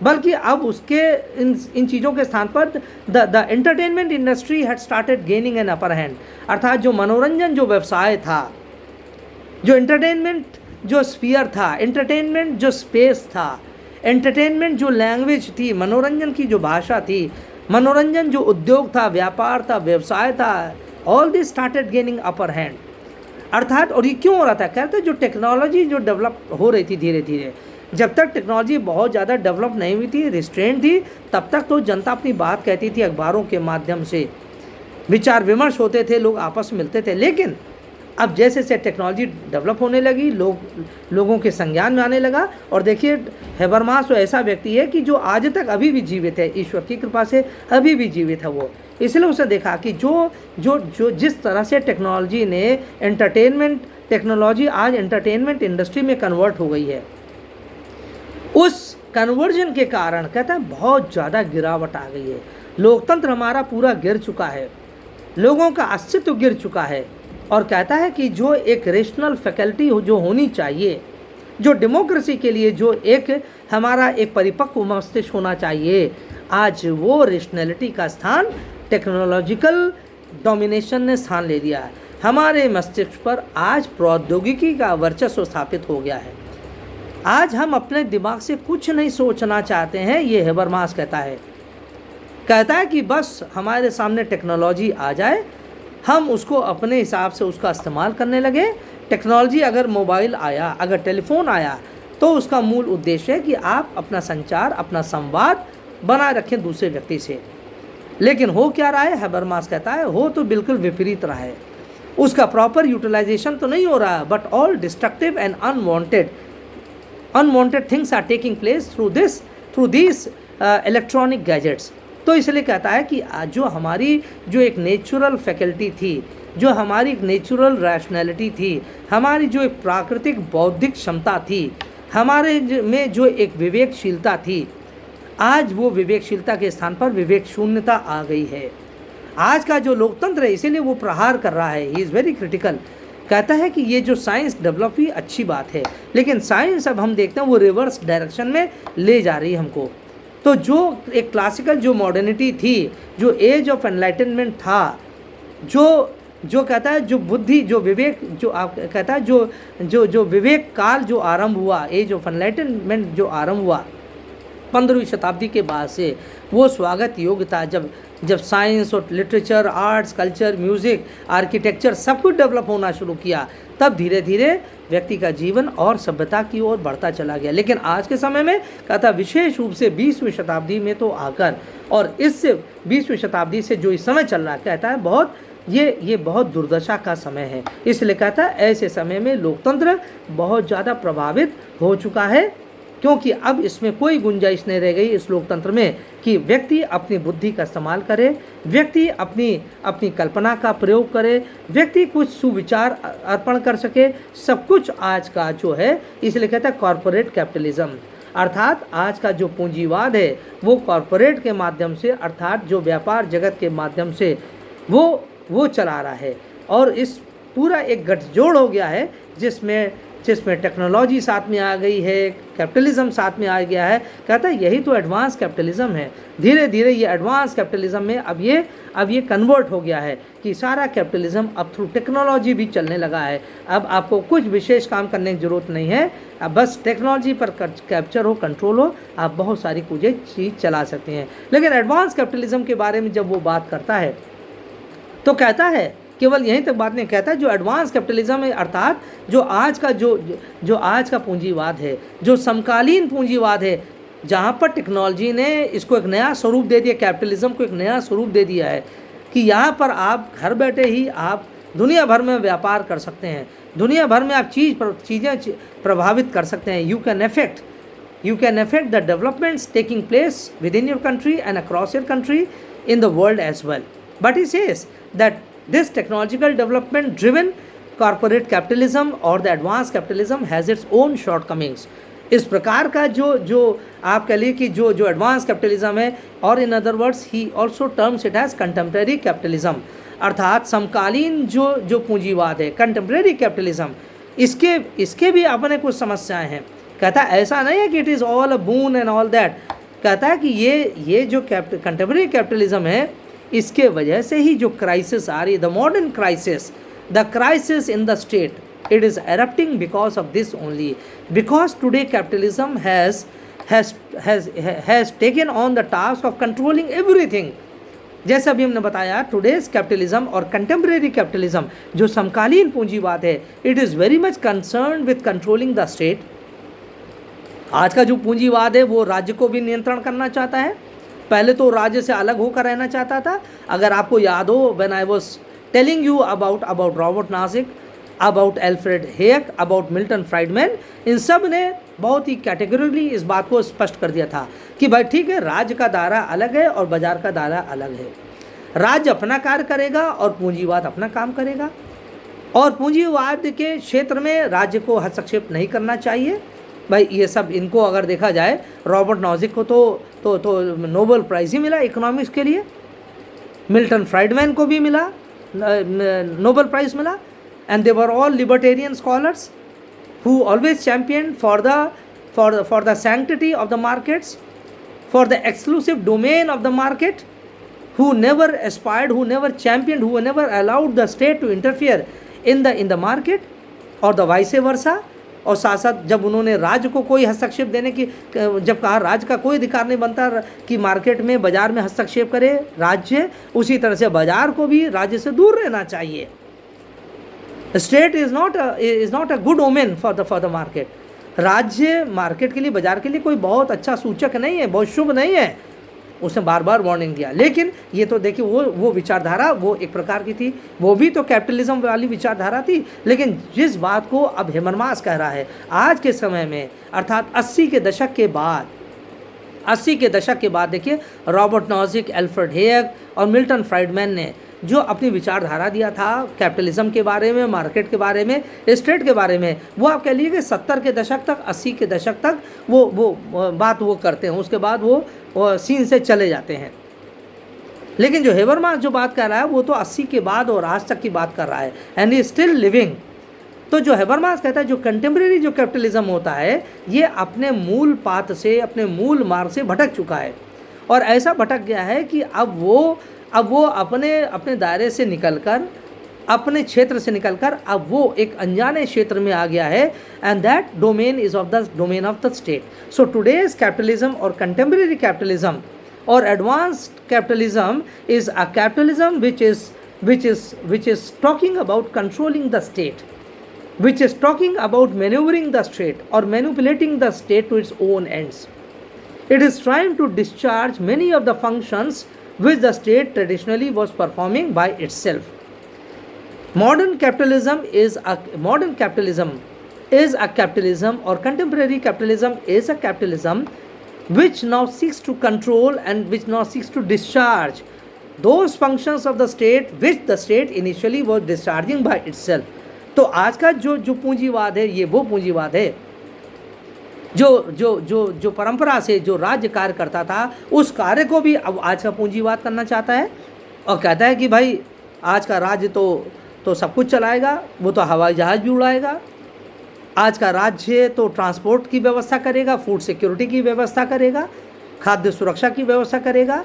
बल्कि अब उसके इन चीज़ों के स्थान पर the entertainment industry had started gaining an upper hand. अर्थात जो मनोरंजन जो व्यवसाय था, जो एंटरटेनमेंट जो स्फीयर था, एंटरटेनमेंट जो स्पेस था, एंटरटेनमेंट जो लैंग्वेज थी, मनोरंजन की जो भाषा थी, मनोरंजन जो उद्योग था, व्यापार था, व्यवसाय था, all this started gaining upper hand. अर्थात और ये क्यों हो रहा था, कहते जो टेक्नोलॉजी जो डेवलप हो रही थी धीरे धीरे, जब तक टेक्नोलॉजी बहुत ज़्यादा डेवलप नहीं हुई थी, रिस्ट्रेंट थी, तब तक तो जनता अपनी बात कहती थी, अखबारों के माध्यम से विचार विमर्श होते थे, लोग आपस में मिलते थे। लेकिन अब जैसे जैसे टेक्नोलॉजी डेवलप होने लगी, लोगों के संज्ञान में आने लगा। और देखिए हेबरमास तो ऐसा व्यक्ति है कि जो आज तक अभी भी जीवित है, ईश्वर की कृपा से अभी भी जीवित है वो। इसलिए उसे देखा कि जो जिस तरह से टेक्नोलॉजी ने टेक्नोलॉजी आज एंटरटेनमेंट इंडस्ट्री में कन्वर्ट हो गई है, उस कन्वर्जन के कारण कहता है बहुत ज़्यादा गिरावट आ गई है। लोकतंत्र हमारा पूरा गिर चुका है, लोगों का अस्तित्व गिर चुका है। और कहता है कि जो एक रेशनल फैकल्टी जो होनी चाहिए, जो डेमोक्रेसी के लिए जो एक हमारा एक परिपक्व मस्तिष्क होना चाहिए, आज वो रेशनैलिटी का स्थान टेक्नोलॉजिकल डोमिनेशन ने स्थान ले लिया है। हमारे मस्तिष्क पर आज प्रौद्योगिकी का वर्चस्व स्थापित हो गया है। आज हम अपने दिमाग से कुछ नहीं सोचना चाहते हैं, ये हेबरमास कहता है कि बस हमारे सामने टेक्नोलॉजी आ जाए, हम उसको अपने हिसाब से उसका इस्तेमाल करने लगे। टेक्नोलॉजी अगर मोबाइल आया, अगर टेलीफोन आया, तो उसका मूल उद्देश्य है कि आप अपना संचार, अपना संवाद बनाए रखें दूसरे व्यक्ति से। लेकिन हो क्या रहा है, हेबरमास कहता है हो तो बिल्कुल विपरीत रहा है। उसका प्रॉपर यूटिलाइजेशन तो नहीं हो रहा है, but all destructive and unwanted things are taking place through this electronic gadgets. तो इसलिए कहता है कि जो हमारी जो एक नेचुरल फैकल्टी थी, जो हमारी एक नेचुरल रैशनैलिटी थी, हमारी जो एक प्राकृतिक बौद्धिक क्षमता थी, हमारे में जो एक विवेकशीलता थी, आज वो विवेकशीलता के स्थान पर विवेक शून्यता आ गई है। आज का जो लोकतंत्र है, इसीलिए वो प्रहार कर रहा है, ही इज़ वेरी क्रिटिकल। कहता है कि ये जो साइंस डेवलप हुई अच्छी बात है, लेकिन साइंस अब हम देखते हैं वो रिवर्स डायरेक्शन में ले जा रही है हमको। तो जो एक क्लासिकल जो मॉडर्निटी थी, जो एज ऑफ एनलाइटनमेंट था, जो कहता है जो बुद्धि, जो विवेक, जो आप कहता है जो विवेक काल जो आरंभ हुआ, एज ऑफ एनलाइटनमेंट जो आरंभ हुआ 15वीं शताब्दी के बाद से, वो स्वागत योग्य था। जब साइंस और literature, arts, culture, music, architecture सब कुछ डेवलप होना शुरू किया, तब धीरे धीरे व्यक्ति का जीवन और सभ्यता की ओर बढ़ता चला गया। लेकिन आज के समय में कहता विशेष रूप से 20वीं शताब्दी में तो आकर, और इससे 20वीं शताब्दी से जो इस समय चल रहा है, कहता है बहुत ये बहुत दुर्दशा का समय है। इसलिए कहता है ऐसे समय में लोकतंत्र बहुत ज़्यादा प्रभावित हो चुका है, क्योंकि अब इसमें कोई गुंजाइश नहीं रह गई इस लोकतंत्र में कि व्यक्ति अपनी बुद्धि का इस्तेमाल करे, व्यक्ति अपनी कल्पना का प्रयोग करे, व्यक्ति कुछ सुविचार अर्पण कर सके। सब कुछ आज का जो है, इसलिए कहता है कॉरपोरेट कैपिटलिज्म, अर्थात आज का जो पूंजीवाद है वो कॉरपोरेट के माध्यम से, अर्थात जो व्यापार जगत के माध्यम से वो चला रहा है। और इस पूरा एक गठजोड़ हो गया है जिसमें टेक्नोलॉजी साथ में आ गई है, कैपिटलिज्म साथ में आ गया है। कहता है यही तो एडवांस कैपिटलिज्म है। धीरे धीरे ये एडवांस कैपिटलिज्म में अब ये कन्वर्ट हो गया है कि सारा कैपिटलिज्म अब थ्रू टेक्नोलॉजी भी चलने लगा है। अब आपको कुछ विशेष काम करने की ज़रूरत नहीं है, अब बस टेक्नोलॉजी पर कैप्चर हो, कंट्रोल हो, आप बहुत सारी कुछ चीज़ चला सकते हैं। लेकिन एडवांस कैपिटलिज्म के बारे में जब वो बात करता है तो कहता है केवल यहीं तक बात नहीं, कहता है जो एडवांस कैपिटलिज्म है, अर्थात जो आज का पूंजीवाद है, जो समकालीन पूंजीवाद है, जहाँ पर टेक्नोलॉजी ने इसको एक नया स्वरूप दे दिया, कैपिटलिज्म को एक नया स्वरूप दे दिया है कि यहाँ पर आप घर बैठे ही आप दुनिया भर में व्यापार कर सकते हैं, दुनिया भर में आप चीज़ें प्रभावित कर सकते हैं। You can affect the developments taking place with in your country and across your country in the world as well. But he says that this technological development driven corporate capitalism or the advanced capitalism has its own shortcomings. इस प्रकार का जो आप कह लीजिए कि जो advance capitalism है, और in other words he also terms it has contemporary capitalism, अर्थात समकालीन जो पूंजीवाद है, कंटेम्प्रेरी कैपिटलिज्म, इसके भी अपने कुछ समस्याएं हैं। कहता है ऐसा नहीं है कि it is all a boon and all that. कहता है कि ये जो कंटेम्प्रेरी कैपिटलिज्म है, इसके वजह से ही जो क्राइसिस आ रही है, the modern crisis, the crisis in the state, it is erupting because of this only, because today capitalism has taken on the task of controlling everything. जैसा अभी हमने बताया, टुडेज कैपिटलिज्म और कंटेम्प्रेरी कैपिटलिज्म जो समकालीन पूंजीवाद है, it is very much concern with controlling the state. आज का जो पूंजीवाद है वो राज्य को भी नियंत्रण करना चाहता है, पहले तो राज्य से अलग होकर रहना चाहता था। अगर आपको याद हो, when I was telling you about Robert Nozick, about Alfred Hayek, about Milton Friedman, इन सब ने बहुत ही कैटेगरिकली इस बात को स्पष्ट कर दिया था कि भाई ठीक है, राज्य का दायरा अलग है और बाजार का दायरा अलग है। राज्य अपना कार्य करेगा और पूंजीवाद अपना काम करेगा, और पूंजीवाद के क्षेत्र में राज्य को हस्तक्षेप नहीं करना चाहिए। भाई ये सब इनको अगर देखा जाए, रॉबर्ट नॉजिक को तो नोबेल प्राइज़ ही मिला इकोनॉमिक्स के लिए, मिल्टन फ्राइडमैन को भी मिला, नोबेल प्राइज़ मिला, and they were all libertarian scholars who always championed for the sanctity of the markets, for the exclusive domain of the market, who never aspired, who never championed, who never allowed the state to interfere in the market, और the vice versa। और साथ साथ जब उन्होंने राज्य को कोई हस्तक्षेप देने की, जब कहा राज्य का कोई अधिकार नहीं बनता कि मार्केट में, बाजार में हस्तक्षेप करे राज्य, उसी तरह से बाजार को भी राज्य से दूर रहना चाहिए। State is not a good omen for the market. राज्य मार्केट के लिए, बाजार के लिए कोई बहुत अच्छा सूचक नहीं है, बहुत शुभ नहीं है। उसने बार बार वार्निंग दिया। लेकिन ये तो देखिए वो विचारधारा वो एक प्रकार की थी, वो भी तो कैपिटलिज्म वाली विचारधारा थी। लेकिन जिस बात को अब हेमरमास कह रहा है आज के समय में, अर्थात 80 के दशक के बाद देखिए रॉबर्ट नॉजिक, एल्फ्रेड हेयक और मिल्टन फ्राइडमैन ने जो अपनी विचारधारा दिया था कैपिटलिज्म के बारे में, मार्केट के बारे में, स्टेट के बारे में, वो आप कह लीजिए कि 70 के दशक तक, 80 के दशक तक वो बात वो करते हैं, उसके बाद वो सीन से चले जाते हैं। लेकिन जो हेबरमास जो बात कर रहा है वो तो 80 के बाद और आज तक की बात कर रहा है, एंड ही स्टिल लिविंग। तो जो हेबरमास कहता है जो कंटेम्प्रेरी जो कैपिटलिज्म होता है ये अपने मूल पात से, अपने मूल मार्ग से भटक चुका है, और ऐसा भटक गया है कि अब वो अपने दायरे से निकलकर, अपने क्षेत्र से निकलकर अब वो एक अनजाने क्षेत्र में आ गया है, and that domain is of the domain of the state. So today's capitalism और कंटेम्प्रेरी कैपिटलिज्म और advanced capitalism is a capitalism which is talking about controlling the state, which is talking about maneuvering the state or manipulating the state to its own ends. It is trying to discharge many of the functions which the state traditionally was performing by itself. Modern capitalism is a capitalism, or contemporary capitalism is a capitalism which now seeks to control and which now seeks to discharge those functions of the state which the state initially was discharging by itself. तो आज का जो पूंजीवाद है ये वो पूंजीवाद है जो परंपरा से जो राज्य कार्य करता था उस कार्य को भी अब आज का पूंजीवाद करना चाहता है, और कहता है कि भाई आज का राज्य तो सब कुछ चलाएगा, वो तो हवाई जहाज़ भी उड़ाएगा, आज का राज्य तो ट्रांसपोर्ट की व्यवस्था करेगा, फूड सिक्योरिटी की व्यवस्था करेगा, खाद्य सुरक्षा की व्यवस्था करेगा।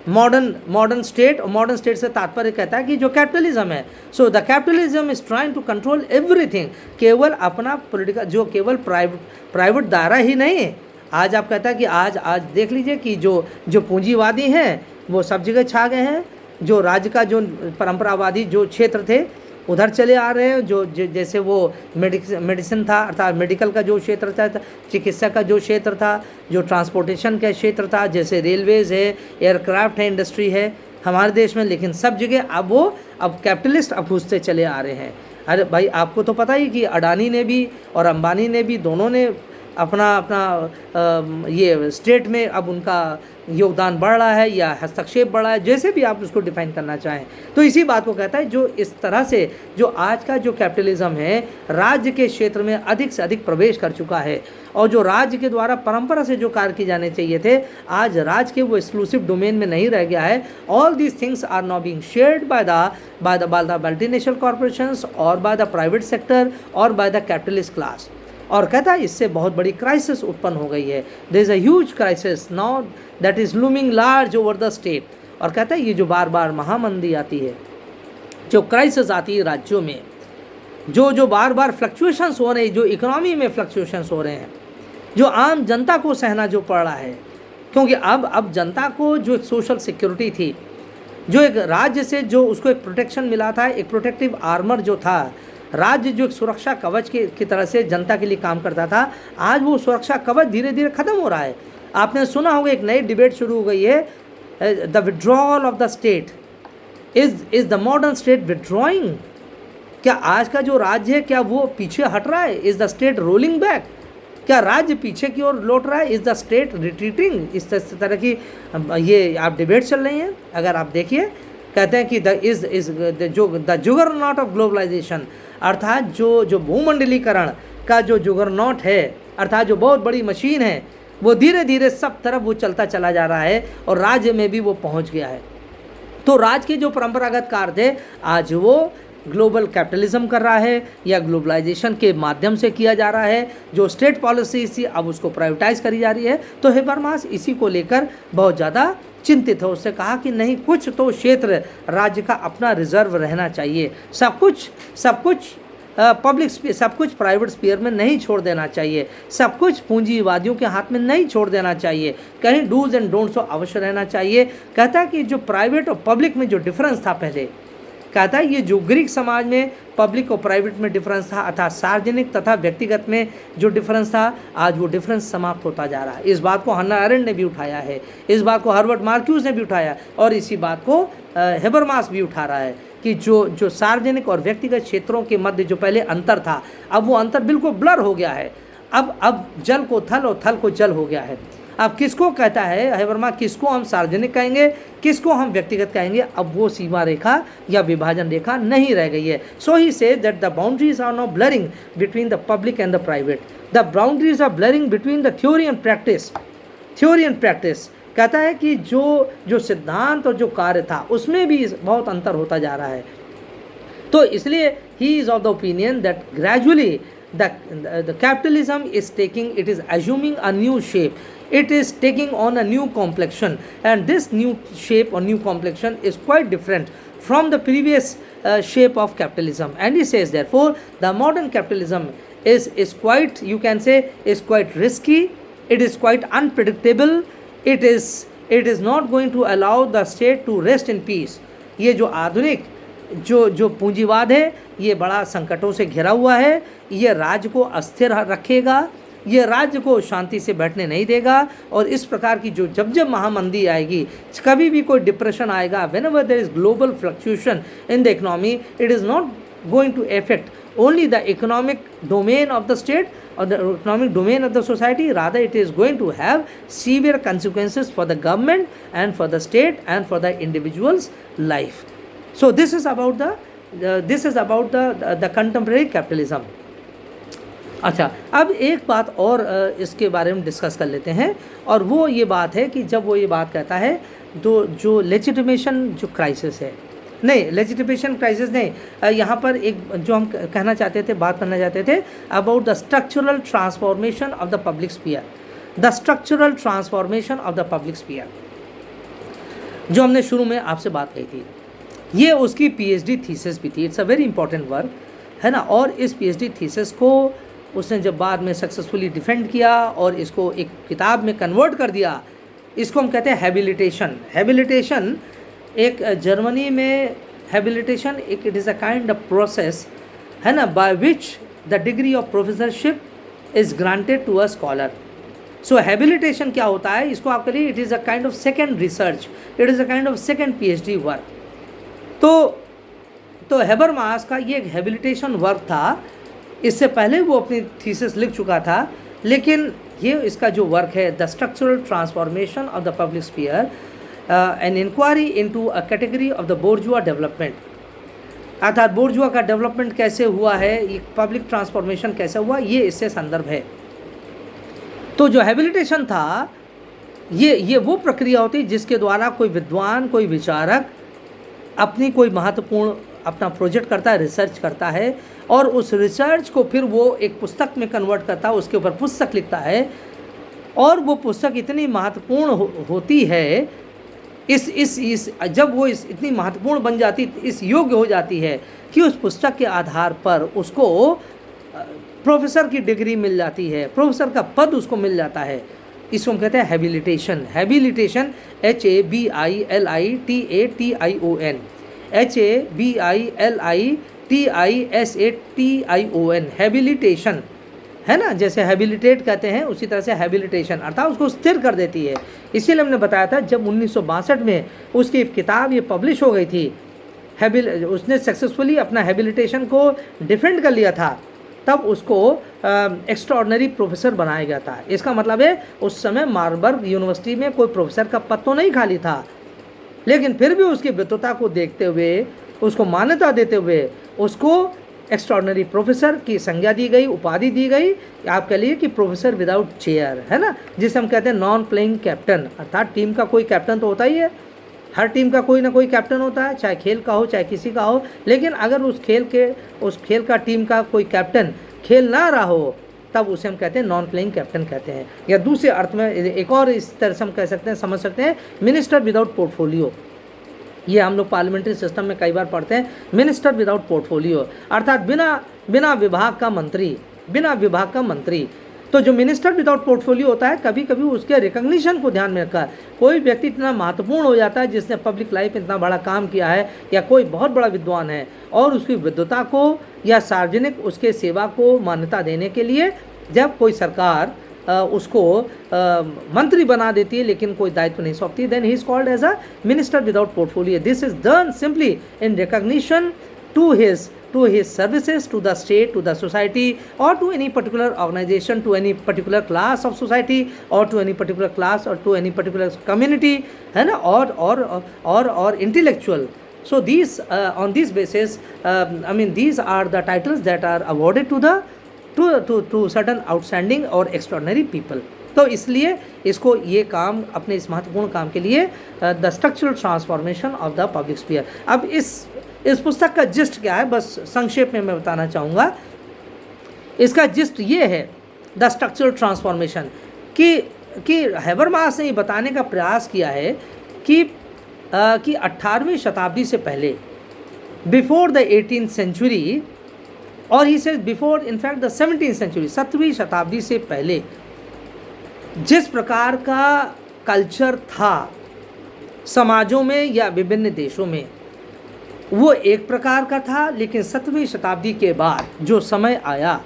मॉडर्न स्टेट, और मॉडर्न स्टेट से तात्पर्य कहता है कि जो कैपिटलिज्म है, so the capitalism is trying to control everything, केवल अपना पॉलिटिकल, जो केवल प्राइवेट दायरा ही नहीं है। आज आप कहता है कि आज देख लीजिए कि जो पूंजीवादी हैं वो सब जगह छा गए हैं, जो राज्य का जो परंपरावादी जो क्षेत्र थे उधर चले आ रहे हैं, जो जैसे वो मेडिसिन था, अर्थात मेडिकल का जो क्षेत्र था, चिकित्सा का जो क्षेत्र था, जो ट्रांसपोर्टेशन का क्षेत्र था, जैसे रेलवेज़ है, एयरक्राफ्ट है, इंडस्ट्री है हमारे देश में, लेकिन सब जगह अब कैपिटलिस्ट अब घुसते चले आ रहे हैं। अरे भाई आपको तो पता ही कि अडानी ने भी और अंबानी ने भी, दोनों ने अपना ये स्टेट में अब उनका योगदान बढ़ रहा है या हस्तक्षेप बढ़ रहा है, जैसे भी आप उसको डिफाइन करना चाहें। तो इसी बात को कहता है जो इस तरह से जो आज का जो कैपिटलिज्म है राज्य के क्षेत्र में अधिक से अधिक प्रवेश कर चुका है, और जो राज्य के द्वारा परंपरा से जो कार्य किए जाने चाहिए थे आज राज्य के वो एक्सक्लूसिव डोमेन में नहीं रह गया है। All these things are now being shared by the multinational corporations और बाय द प्राइवेट सेक्टर और बाय द कैपिटलिस्ट क्लास। और कहता है इससे बहुत बड़ी क्राइसिस उत्पन्न हो गई है। There is a huge crisis now that is looming large over the state. और कहता है ये जो बार बार महामंदी आती है, जो क्राइसिस आती है राज्यों में, जो बार बार फ्लक्चुएशंस हो रहे हैं, जो इकोनॉमी में फ्लक्चुएशंस हो रहे हैं, जो आम जनता को सहना जो पड़ रहा है, क्योंकि अब जनता को जो एक सोशल सिक्योरिटी थी, जो एक राज्य से जो उसको एक प्रोटेक्शन मिला था, एक प्रोटेक्टिव आर्मर जो था, राज्य जो एक सुरक्षा कवच की तरह से जनता के लिए काम करता था, आज वो सुरक्षा कवच धीरे धीरे ख़त्म हो रहा है। आपने सुना होगा एक नई डिबेट शुरू हो गई है, the withdrawal of the state is the modern state withdrawing. क्या आज का जो राज्य है क्या वो पीछे हट रहा है? Is the state rolling back? क्या राज्य पीछे की ओर लौट रहा है? Is the state retreating? इस तरह की ये आप डिबेट चल रही हैं। अगर आप देखिए, कहते हैं कि द जुगरनॉट ऑफ ग्लोबलाइजेशन, अर्थात जो भूमंडलीकरण का जो जुगरनॉट है, अर्थात जो बहुत बड़ी मशीन है, वो धीरे धीरे सब तरफ वो चलता चला जा रहा है और राज्य में भी वो पहुंच गया है। तो राज्य के जो परंपरागत कार्य थे, आज वो ग्लोबल कैपिटलिज्म कर रहा है या ग्लोबलाइजेशन के माध्यम से किया जा रहा है। जो स्टेट पॉलिसी थी अब उसको प्राइवेटाइज करी जा रही है। तो हेबरमास इसी को लेकर बहुत ज़्यादा चिंतित है। उससे कहा कि नहीं, कुछ तो क्षेत्र राज्य का अपना रिजर्व रहना चाहिए, सब कुछ पब्लिक सब कुछ प्राइवेट स्पीयर में नहीं छोड़ देना चाहिए, सब कुछ पूंजीवादियों के हाथ में नहीं छोड़ देना चाहिए, कहीं डूज एंड डोंट्स अवश्य रहना चाहिए। कहता है कि जो प्राइवेट और पब्लिक में जो डिफरेंस था पहले, कहता है ये जो ग्रीक समाज में पब्लिक और प्राइवेट में डिफरेंस था, अर्थात सार्वजनिक तथा व्यक्तिगत में जो डिफरेंस था, आज वो डिफरेंस समाप्त होता जा रहा है। इस बात को हन्ना अरेंट ने भी उठाया है, इस बात को हर्बर्ट मार्क्यूस ने भी उठाया और इसी बात को हेबरमास भी उठा रहा है कि जो सार्वजनिक और व्यक्तिगत क्षेत्रों के मध्य जो पहले अंतर था, अब वो अंतर बिल्कुल ब्लर हो गया है। अब जल को थल और थल को जल हो गया है। अब किसको कहता है हेबरमास, किसको हम सार्वजनिक कहेंगे, किसको हम व्यक्तिगत कहेंगे, अब वो सीमा रेखा या विभाजन रेखा नहीं रह गई है। So he says that the boundaries are now blurring between the public and the private, the boundaries are blurring between the theory and practice. कहता है कि जो सिद्धांत और जो कार्य था उसमें भी बहुत अंतर होता जा रहा है। तो इसलिए he is of the opinion that gradually the capitalism is assuming a new shape. It is taking on a new complexion, and this new shape or new complexion is quite different from the previous shape of capitalism. And he says therefore the modern capitalism is quite, you can say, is quite risky, it is quite unpredictable, it is not going to allow the state to rest in peace. ये जो आधुनिक जो पूंजीवाद है, ये बड़ा संकटों से घिरा हुआ है, ये राज्य को अस्थिर रखेगा, ये राज्य को शांति से बैठने नहीं देगा। और इस प्रकार की जब महामंदी आएगी, कभी भी कोई डिप्रेशन आएगा, whenever there is global fluctuation in the economy, it is not going to affect only the economic domain of the state or the economic domain of the society, rather it is going to have severe consequences for the government and for the state and for the individual's life. So this is about the contemporary capitalism. अच्छा, अब एक बात और इसके बारे में discuss कर लेते हैं, और वो ये बात है कि जब वो ये बात कहता है तो जो लेजिटिमेशन जो क्राइसिस है, नहीं लेजिटिमेशन क्राइसिस नहीं, यहाँ पर एक जो हम कहना चाहते थे, बात करना चाहते थे about the structural transformation of the public sphere, the structural transformation of the public sphere, जो हमने शुरू में आपसे बात कही थी। ये उसकी पीएचडी थीसिस भी थी, it's a very important work है ना। और इस पीएचडी थीसिस को उसने जब बाद में सक्सेसफुली डिफेंड किया और इसको एक किताब में कन्वर्ट कर दिया, इसको हम कहते हैं हैबिलिटेशन। हैबिलिटेशन एक जर्मनी में हैबिलिटेशन एक it is a kind of process है ना, by which the degree of professorship is granted to a scholar. So habilitation क्या होता है, इसको आपके लिए it is a kind of second research, it is a kind of second PhD work. तो Habermas का ये एक हैबिलिटेशन वर्क था, इससे पहले वो अपनी थीसिस लिख चुका था, लेकिन ये इसका जो वर्क है the structural transformation of the public sphere, an inquiry into a category of the bourgeois development, अर्थात बोर्जुआ का डेवलपमेंट कैसे हुआ है, ये पब्लिक ट्रांसफॉर्मेशन कैसे हुआ, ये इससे संदर्भ है। तो जो हैबिलिटेशन था ये वो प्रक्रिया होती है जिसके द्वारा कोई विद्वान, कोई विचारक अपनी कोई महत्वपूर्ण अपना प्रोजेक्ट करता है, रिसर्च करता है, और उस रिसर्च को फिर वो एक पुस्तक में कन्वर्ट करता है, उसके ऊपर पुस्तक लिखता है, और वो पुस्तक इतनी महत्वपूर्ण होती है, जब वो इतनी महत्वपूर्ण बन जाती, इस योग्य हो जाती है कि उस पुस्तक के आधार पर उसको प्रोफेसर की डिग्री मिल जाती है, प्रोफेसर का पद उसको मिल जाता है। इसको हम कहते हैं habilitation. Habilitation HABILITATION, HABILITISATION, habilitation है ना। जैसे हैबिलिटेट कहते हैं उसी तरह से हैबिलिटेशन अर्थात उसको स्थिर कर देती है। इसीलिए हमने बताया था जब 1962 में उसकी किताब ये पब्लिश हो गई थी, उसने सक्सेसफुली अपना हैबिलिटेशन को डिफेंड कर लिया था, तब उसको एक्स्ट्राऑर्डिनरी प्रोफेसर बनाया गया था। इसका मतलब है उस समय मार्बर्ग यूनिवर्सिटी में कोई प्रोफेसर का पद तो नहीं खाली था, लेकिन फिर भी उसकी विद्वता को देखते हुए, उसको मान्यता देते हुए उसको एक्स्ट्राऑर्डिनरी प्रोफेसर की संज्ञा दी गई, उपाधि दी गई। आप कह लीजिए कि प्रोफेसर विदाउट चेयर, है ना, जिसे हम कहते हैं नॉन प्लेइंग कैप्टन, अर्थात टीम का कोई कैप्टन तो होता ही है, हर टीम का कोई ना कोई कैप्टन होता है, चाहे खेल का हो चाहे किसी का हो। लेकिन अगर उस खेल का टीम का कोई कैप्टन खेल ना रहा हो, तब उसे हम कहते हैं नॉन प्लेइंग कैप्टन कहते हैं। या दूसरे अर्थ में एक और इस तरह से हम कह सकते हैं, समझ सकते हैं, मिनिस्टर विदाउट पोर्टफोलियो। ये हम लोग पार्लियामेंट्री सिस्टम में कई बार पढ़ते हैं, मिनिस्टर विदाउट पोर्टफोलियो, अर्थात बिना विभाग का मंत्री। तो जो मिनिस्टर विदाउट पोर्टफोलियो होता है, कभी कभी उसके रिकग्निशन को ध्यान में रखकर कोई व्यक्ति इतना महत्वपूर्ण हो जाता है जिसने पब्लिक लाइफ में इतना बड़ा काम किया है, या कोई बहुत बड़ा विद्वान है और उसकी विद्वता को या सार्वजनिक उसके सेवा को मान्यता देने के लिए जब कोई सरकार उसको मंत्री बना देती है लेकिन कोई दायित्व नहीं सौंपती, then he is called as a minister without portfolio. This is done simply in recognition to his services to the state, to the society, or to any particular organization, to any particular class of society, or to any particular class, or to any particular community, है ना, or intellectual. So these on this basis, these are the titles that are awarded to certain outstanding or extraordinary people. तो इसलिए इसको ये काम, अपने इस महत्वपूर्ण काम के लिए the structural transformation of the public sphere. अब इस पुस्तक का जिस्ट क्या है, बस संक्षेप में मैं बताना चाहूँगा। इसका जिस्ट ये है, द स्ट्रक्चरल ट्रांसफॉर्मेशन, कि हैबरमास ने ये बताने का प्रयास किया है कि 18वीं शताब्दी से पहले, बिफोर द 18th सेंचुरी, और he says before in fact the 17th century, 17वीं शताब्दी से पहले जिस प्रकार का कल्चर था समाजों में या विभिन्न देशों में, वो एक प्रकार का था, लेकिन 17वीं शताब्दी के बाद जो समय आया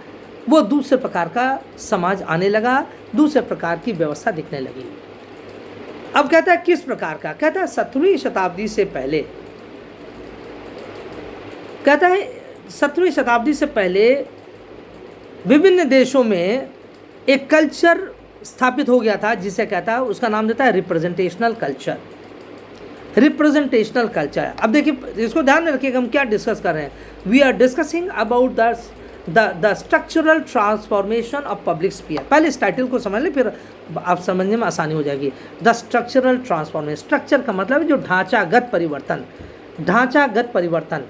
वो दूसरे प्रकार का समाज आने लगा, दूसरे प्रकार की व्यवस्था दिखने लगी। अब कहता है किस प्रकार का, कहता है 17वीं शताब्दी से पहले, कहता है 17वीं शताब्दी से पहले विभिन्न देशों में एक कल्चर स्थापित हो गया था, जिसे कहता है, उसका नाम देता है रिप्रेजेंटेशनल कल्चर। रिप्रेजेंटेशनल कल्चर, अब देखिए इसको ध्यान में रखिएगा, हम क्या डिस्कस कर रहे हैं। We are discussing about the structural transformation of public sphere. पहले इस टाइटल को समझ लें, फिर आप समझने में आसानी हो जाएगी। द स्ट्रक्चरल ट्रांसफॉर्मेशन, स्ट्रक्चर का मतलब है जो ढांचागत परिवर्तन,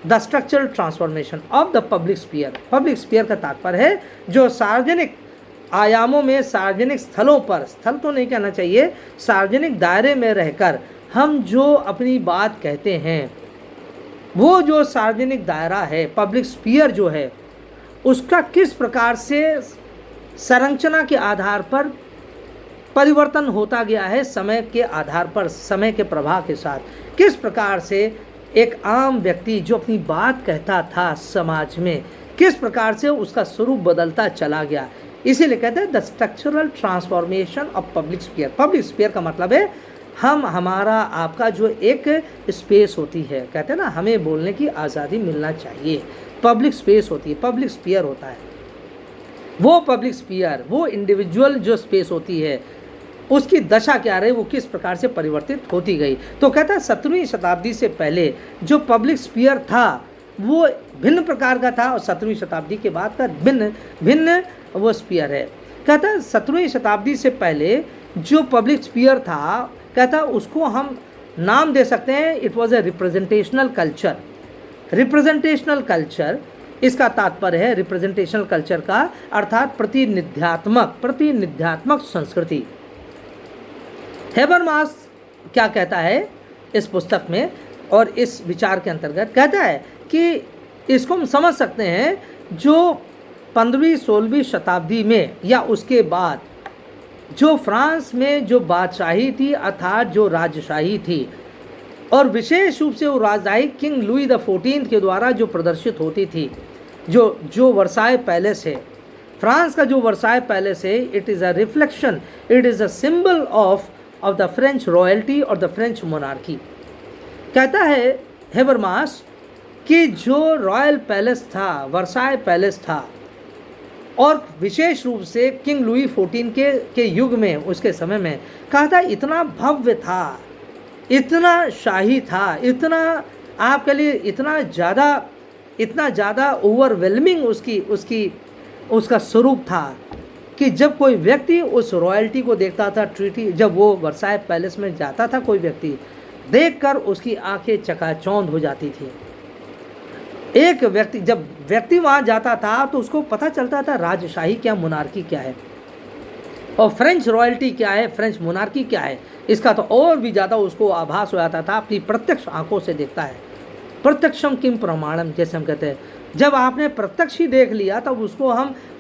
the structural transformation of the public sphere. Public sphere का तात्पर्य है जो सार्वजनिक आयामों में, सार्वजनिक स्थलों पर, स्थल तो नहीं कहना चाहिए, सार्वजनिक दायरे में रहकर हम जो अपनी बात कहते हैं, वो जो सार्वजनिक दायरा है, पब्लिक स्फीयर जो है, उसका किस प्रकार से संरचना के आधार पर परिवर्तन होता गया है, समय के आधार पर, समय के प्रवाह के साथ, किस प्रकार से एक आम व्यक्ति जो अपनी बात कहता था समाज में, किस प्रकार से उसका स्वरूप बदलता चला गया। इसीलिए कहते हैं the structural transformation of public sphere. Public sphere का मतलब है हमारा आपका जो एक स्पेस होती है, कहते हैं ना, हमें बोलने की आज़ादी मिलना चाहिए, पब्लिक स्पेस होती है, पब्लिक स्फीयर होता है। वो पब्लिक स्फीयर, वो इंडिविजुअल जो स्पेस होती है, उसकी दशा क्या रही, वो किस प्रकार से परिवर्तित होती गई। तो कहता है 17वीं शताब्दी से पहले जो पब्लिक स्फीयर था वो भिन्न प्रकार का था, और 17वीं शताब्दी के बाद का भिन्न वो स्फीयर है। कहता है 17वीं शताब्दी से पहले जो पब्लिक स्फीयर था, कहता है उसको हम नाम दे सकते हैं, it was a representational culture. Representational culture, इसका तात्पर्य है रिप्रेजेंटेशनल कल्चर का अर्थात प्रतिनिध्यात्मक संस्कृति। हैबरमास क्या कहता है इस पुस्तक में और इस विचार के अंतर्गत, कहता है कि इसको हम समझ सकते हैं जो 15वीं-16वीं शताब्दी में या उसके बाद जो फ्रांस में जो बादशाही थी, अर्थात जो राजशाही थी, और विशेष रूप से वो राजशाही किंग लुई द 14 के द्वारा जो प्रदर्शित होती थी, जो वर्साय पैलेस है, फ्रांस का जो वर्साय पैलेस है, it is a reflection, it is a symbol of the French royalty और द फ्रेंच मोनार्की। कहता है हेबरमास कि जो रॉयल पैलेस था, वर्साई पैलेस था, और विशेष रूप से किंग लुई 14 के युग में, उसके समय में कहा था इतना भव्य था, इतना शाही था, इतना आपके लिए इतना ज़्यादा ओवरवेलमिंग उसका स्वरूप था कि जब कोई व्यक्ति उस रॉयल्टी को देखता था, ट्रीटी जब वो वर्साई पैलेस में जाता था, कोई व्यक्ति देखकर उसकी आंखें चकाचौंध हो जाती थी। एक व्यक्ति जब वहाँ जाता था तो उसको पता चलता था राजशाही क्या, मोनार्की क्या है, और फ्रेंच रॉयल्टी क्या है, फ्रेंच मोनार्की क्या है, इसका तो और भी ज़्यादा उसको आभास हो जाता था। अपनी प्रत्यक्ष आंखों से देखता है, प्रत्यक्षम किम प्रमाणम, जैसे हम कहते हैं, जब आपने प्रत्यक्ष ही देख लिया तब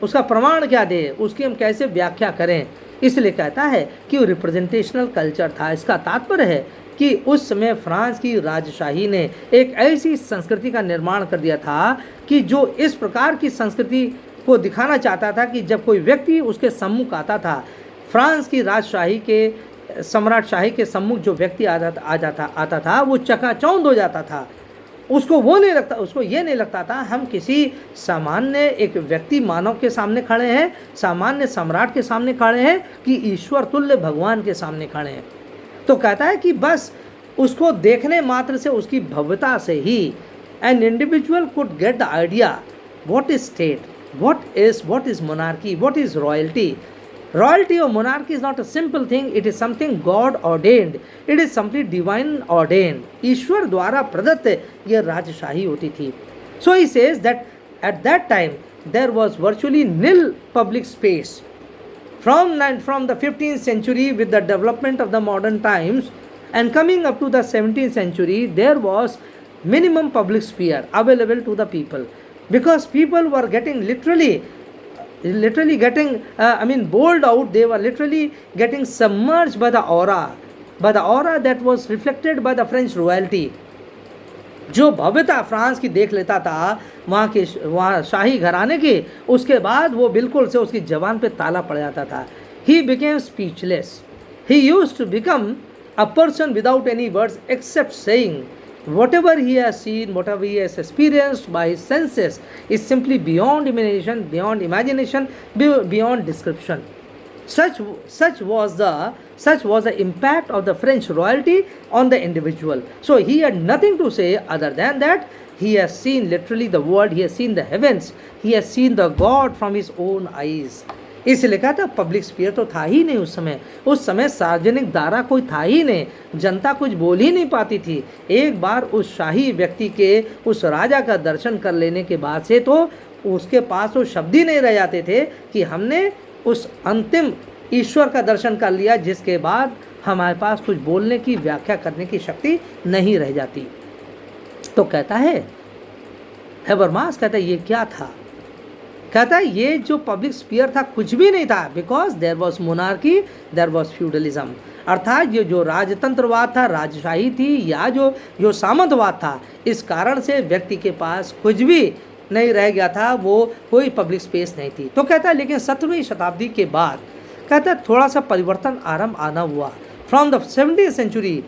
उसका प्रमाण क्या दे, उसकी हम कैसे व्याख्या करें। इसलिए कहता है कि वो रिप्रेजेंटेशनल कल्चर था। इसका तात्पर्य है कि उस समय फ्रांस की राजशाही ने एक ऐसी संस्कृति का निर्माण कर दिया था कि जो इस प्रकार की संस्कृति को दिखाना चाहता था कि जब कोई व्यक्ति उसके सम्मुख आता था, फ्रांस की राजशाही के सम्राटशाही के सम्मुख जो व्यक्ति आता था वो चकाचौंध हो जाता था। उसको ये नहीं लगता था हम किसी सामान्य एक व्यक्ति मानव के सामने खड़े हैं, सामान्य सम्राट के सामने खड़े हैं, कि ईश्वर तुल्य भगवान के सामने खड़े हैं। तो कहता है कि बस उसको देखने मात्र से, उसकी भव्यता से ही an individual could get the idea what is state, what is monarchy, what is royalty. Royalty or monarchy is not a simple thing, it is something God ordained, it is simply divine ordained. ईश्वर द्वारा प्रदत्त यह राजशाही होती थी। So he says that at that time there was virtually nil public space. From the 15th century, with the development of the modern times and coming up to the 17th century, there was minimum public sphere available to the people, because people were getting literally getting bowled out. They were literally getting submerged by the aura that was reflected by the French royalty. जो भव्यता France की देख लेता था वहाँ शाही घराने की, उसके बाद वो बिल्कुल से उसकी जबान पे ताला पड़ जाता था। He became speechless. He used to become a person without any words except saying whatever he has seen, whatever he has experienced by his senses is simply beyond imagination, beyond description. Such was the impact of the French royalty on the individual. So he had nothing to say other than that he has seen literally the world, he has seen the heavens, he has seen the God from his own eyes. इसलिए कहा था public spear तो था ही नहीं उस समय सार्वजनिक दायरा कोई था ही नहीं, जनता कुछ बोल ही नहीं पाती थी। एक बार उस शाही व्यक्ति के, उस राजा का दर्शन कर लेने के बाद से तो उसके पास वो शब्द ही नहीं रह जाते थे कि हमने उस अंतिम ईश्वर का दर्शन कर लिया, जिसके बाद हमारे पास कुछ बोलने की, व्याख्या करने की शक्ति नहीं रह जाती। तो कहता है हेबरमास, कहता है ये क्या था, कहता है ये जो पब्लिक स्पीयर था कुछ भी नहीं था, because there was monarchy, there was feudalism. अर्थात ये जो राजतंत्रवाद था, राजशाही थी, या जो सामंतवाद था, इस कारण से व्यक्ति के पास कुछ भी नहीं रह गया था, वो कोई पब्लिक स्पेस नहीं थी। तो कहता है लेकिन 17वीं शताब्दी के बाद कहता है थोड़ा सा परिवर्तन आना हुआ। From the 17th century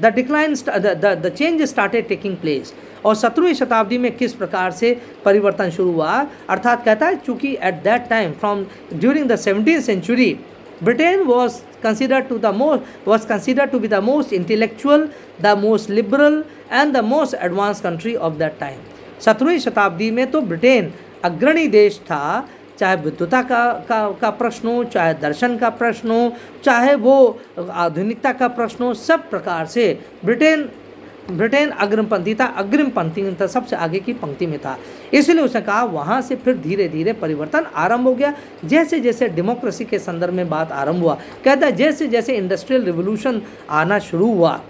the change started taking place. और 17वीं शताब्दी में किस प्रकार से परिवर्तन शुरू हुआ, अर्थात कहता है चूँकि at that time from during the 17th century Britain was considered to be the most intellectual, the most liberal and the most advanced country of that time. 17वीं शताब्दी में तो ब्रिटेन अग्रणी देश था, चाहे विद्वता का प्रश्न हो, चाहे दर्शन का प्रश्न हो, चाहे वो आधुनिकता का प्रश्न हो, सब प्रकार से ब्रिटेन अग्रिम पंक्ति में था, सबसे आगे की पंक्ति में था। इसलिए उसने कहा वहाँ से फिर धीरे धीरे परिवर्तन आरंभ हो गया। जैसे जैसे डेमोक्रेसी के संदर्भ में बात आरंभ हुआ, कहता है जैसे जैसे इंडस्ट्रियल रिवोल्यूशन आना शुरू हुआ,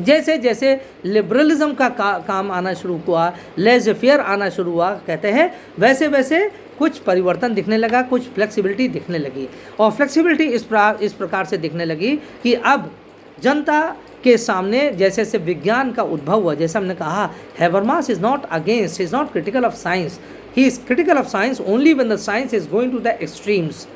जैसे जैसे लिबरलिज्म का काम आना शुरू हुआ, लेज़ फेयर आना शुरू हुआ, कहते हैं वैसे वैसे कुछ परिवर्तन दिखने लगा, कुछ फ्लेक्सिबिलिटी दिखने लगी। और फ्लेक्सिबिलिटी इस प्रकार से दिखने लगी कि अब जनता के सामने जैसे जैसे विज्ञान का उद्भव हुआ, जैसे हमने कहा Habermas is not against, is not critical of science, he is critical of science only when the science is going to the extremes.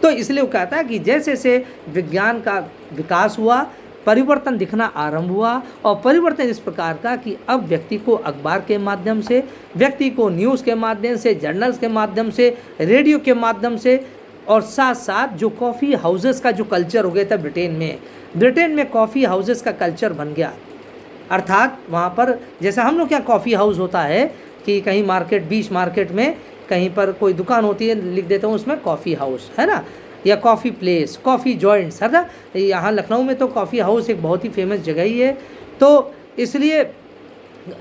तो इसलिए वो कहता है कि जैसे जैसे विज्ञान का विकास हुआ, परिवर्तन दिखना आरंभ हुआ। और परिवर्तन इस प्रकार का कि अब व्यक्ति को अखबार के माध्यम से, व्यक्ति को न्यूज़ के माध्यम से, जर्नल्स के माध्यम से, रेडियो के माध्यम से, और साथ साथ जो कॉफ़ी हाउसेस का जो कल्चर हो गया था ब्रिटेन में कॉफ़ी हाउसेस का कल्चर बन गया। अर्थात वहाँ पर जैसा हम लोग क्या कॉफ़ी हाउस होता है कि कहीं मार्केट, बीच मार्केट में कहीं पर कोई दुकान होती है, लिख देता हूँ उसमें कॉफ़ी हाउस, है ना, या कॉफ़ी प्लेस, कॉफ़ी जॉइंट्स, है ना। यहाँ लखनऊ में तो कॉफ़ी हाउस एक बहुत ही फेमस जगह ही है। तो इसलिए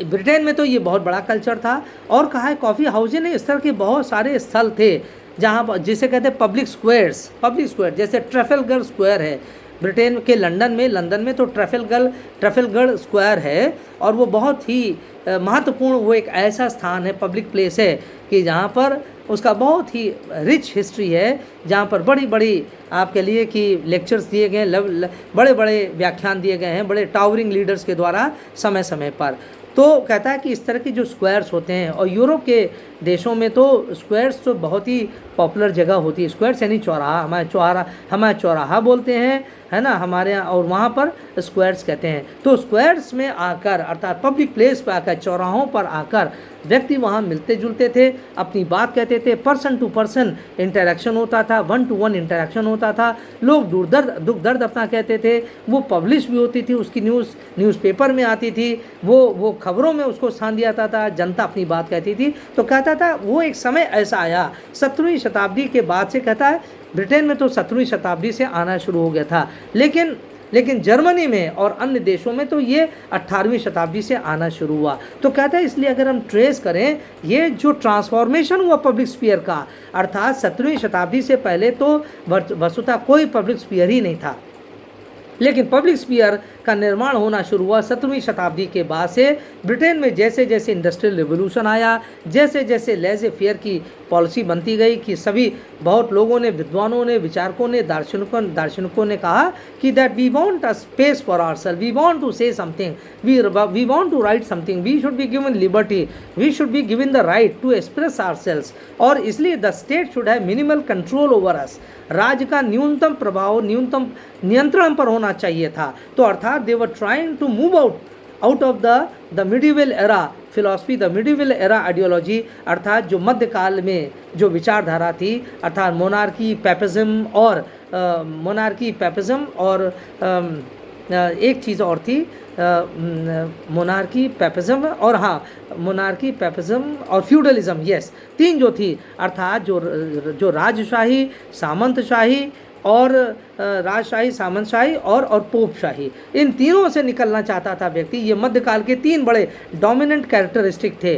ब्रिटेन में तो ये बहुत बड़ा कल्चर था। और कहा है कॉफ़ी हाउस ने इस तरह के बहुत सारे स्थल थे जहाँ पर, जिसे कहते हैं पब्लिक स्क्वायर, जैसे ट्रैफलगर स्क्वायर है ब्रिटेन के लंदन में तो ट्रैफलगर स्क्वायर है। और वो बहुत ही महत्वपूर्ण, वो एक ऐसा स्थान है, पब्लिक प्लेस है कि जहाँ पर उसका बहुत ही रिच हिस्ट्री है, जहाँ पर बड़ी बड़ी आपके लिए कि लेक्चर्स दिए गए, बड़े बड़े व्याख्यान दिए गए हैं बड़े टावरिंग लीडर्स के द्वारा समय समय पर। तो कहता है कि इस तरह की जो स्क्वायर्स होते हैं, और यूरोप के देशों में तो स्क्वायर्स तो बहुत ही पॉपुलर जगह होती है। स्क्वायर्स यानी चौराहा, हमारे चौराहा बोलते हैं, है ना, हमारे यहाँ, और वहाँ पर स्क्वायर्स कहते हैं। तो स्क्वायर्स में आकर, अर्थात पब्लिक प्लेस पर आकर, चौराहों पर आकर व्यक्ति वहाँ मिलते जुलते थे, अपनी बात कहते थे, पर्सन टू पर्सन इंटरेक्शन होता था, 1-to-1 इंटरेक्शन होता था। लोग दुख दर्द अपना कहते थे, वो पब्लिश भी होती थी, उसकी न्यूज़पेपर में आती थी, वो खबरों में उसको स्थान दिया जाता था, जनता अपनी बात कहती थी। तो कहता था वो एक समय ऐसा आया 17वीं शताब्दी के बाद से, कहता है ब्रिटेन में तो 17वीं शताब्दी से आना शुरू हो गया था, लेकिन जर्मनी में और अन्य देशों में तो ये 18वीं शताब्दी से आना शुरू हुआ। तो कहता है इसलिए अगर हम ट्रेस करें ये जो ट्रांसफॉर्मेशन हुआ पब्लिक स्फीयर का, अर्थात 17वीं शताब्दी से पहले तो वस्तुतः कोई पब्लिक स्फीयर ही नहीं था, लेकिन पब्लिक स्फीयर का निर्माण होना शुरू हुआ 17वीं शताब्दी के बाद से। ब्रिटेन में जैसे जैसे इंडस्ट्रियल रिवोल्यूशन आया, जैसे जैसे लेज़े फेयर की पॉलिसी बनती गई कि सभी बहुत लोगों ने, विद्वानों ने, विचारकों ने, दार्शनिकों ने कहा कि that we want a space for ourself, we want to say something, we want to write something, we should be given liberty, we should be given the right to express ourselves, और इसलिए the state should have minimal control over us, राज्य का न्यूनतम प्रभाव, न्यूनतम नियंत्रण पर होना चाहिए था। तो अर्थात they were trying to move out of the medieval era philosophy, the medieval era ideology, अर्थात जो मध्यकाल में जो विचारधारा थी, अर्थात मोनार्की पैपिज्म और एक चीज़ और थी, मोनार्की पैपिज्म और फ्यूडलिज्म, यस, तीन जो थी, अर्थात जो राजशाही, सामंतशाही और सामंतशाही और पोपशाही, इन तीनों से निकलना चाहता था व्यक्ति। ये मध्यकाल के तीन बड़े डोमिनेंट कैरेक्टरिस्टिक थे।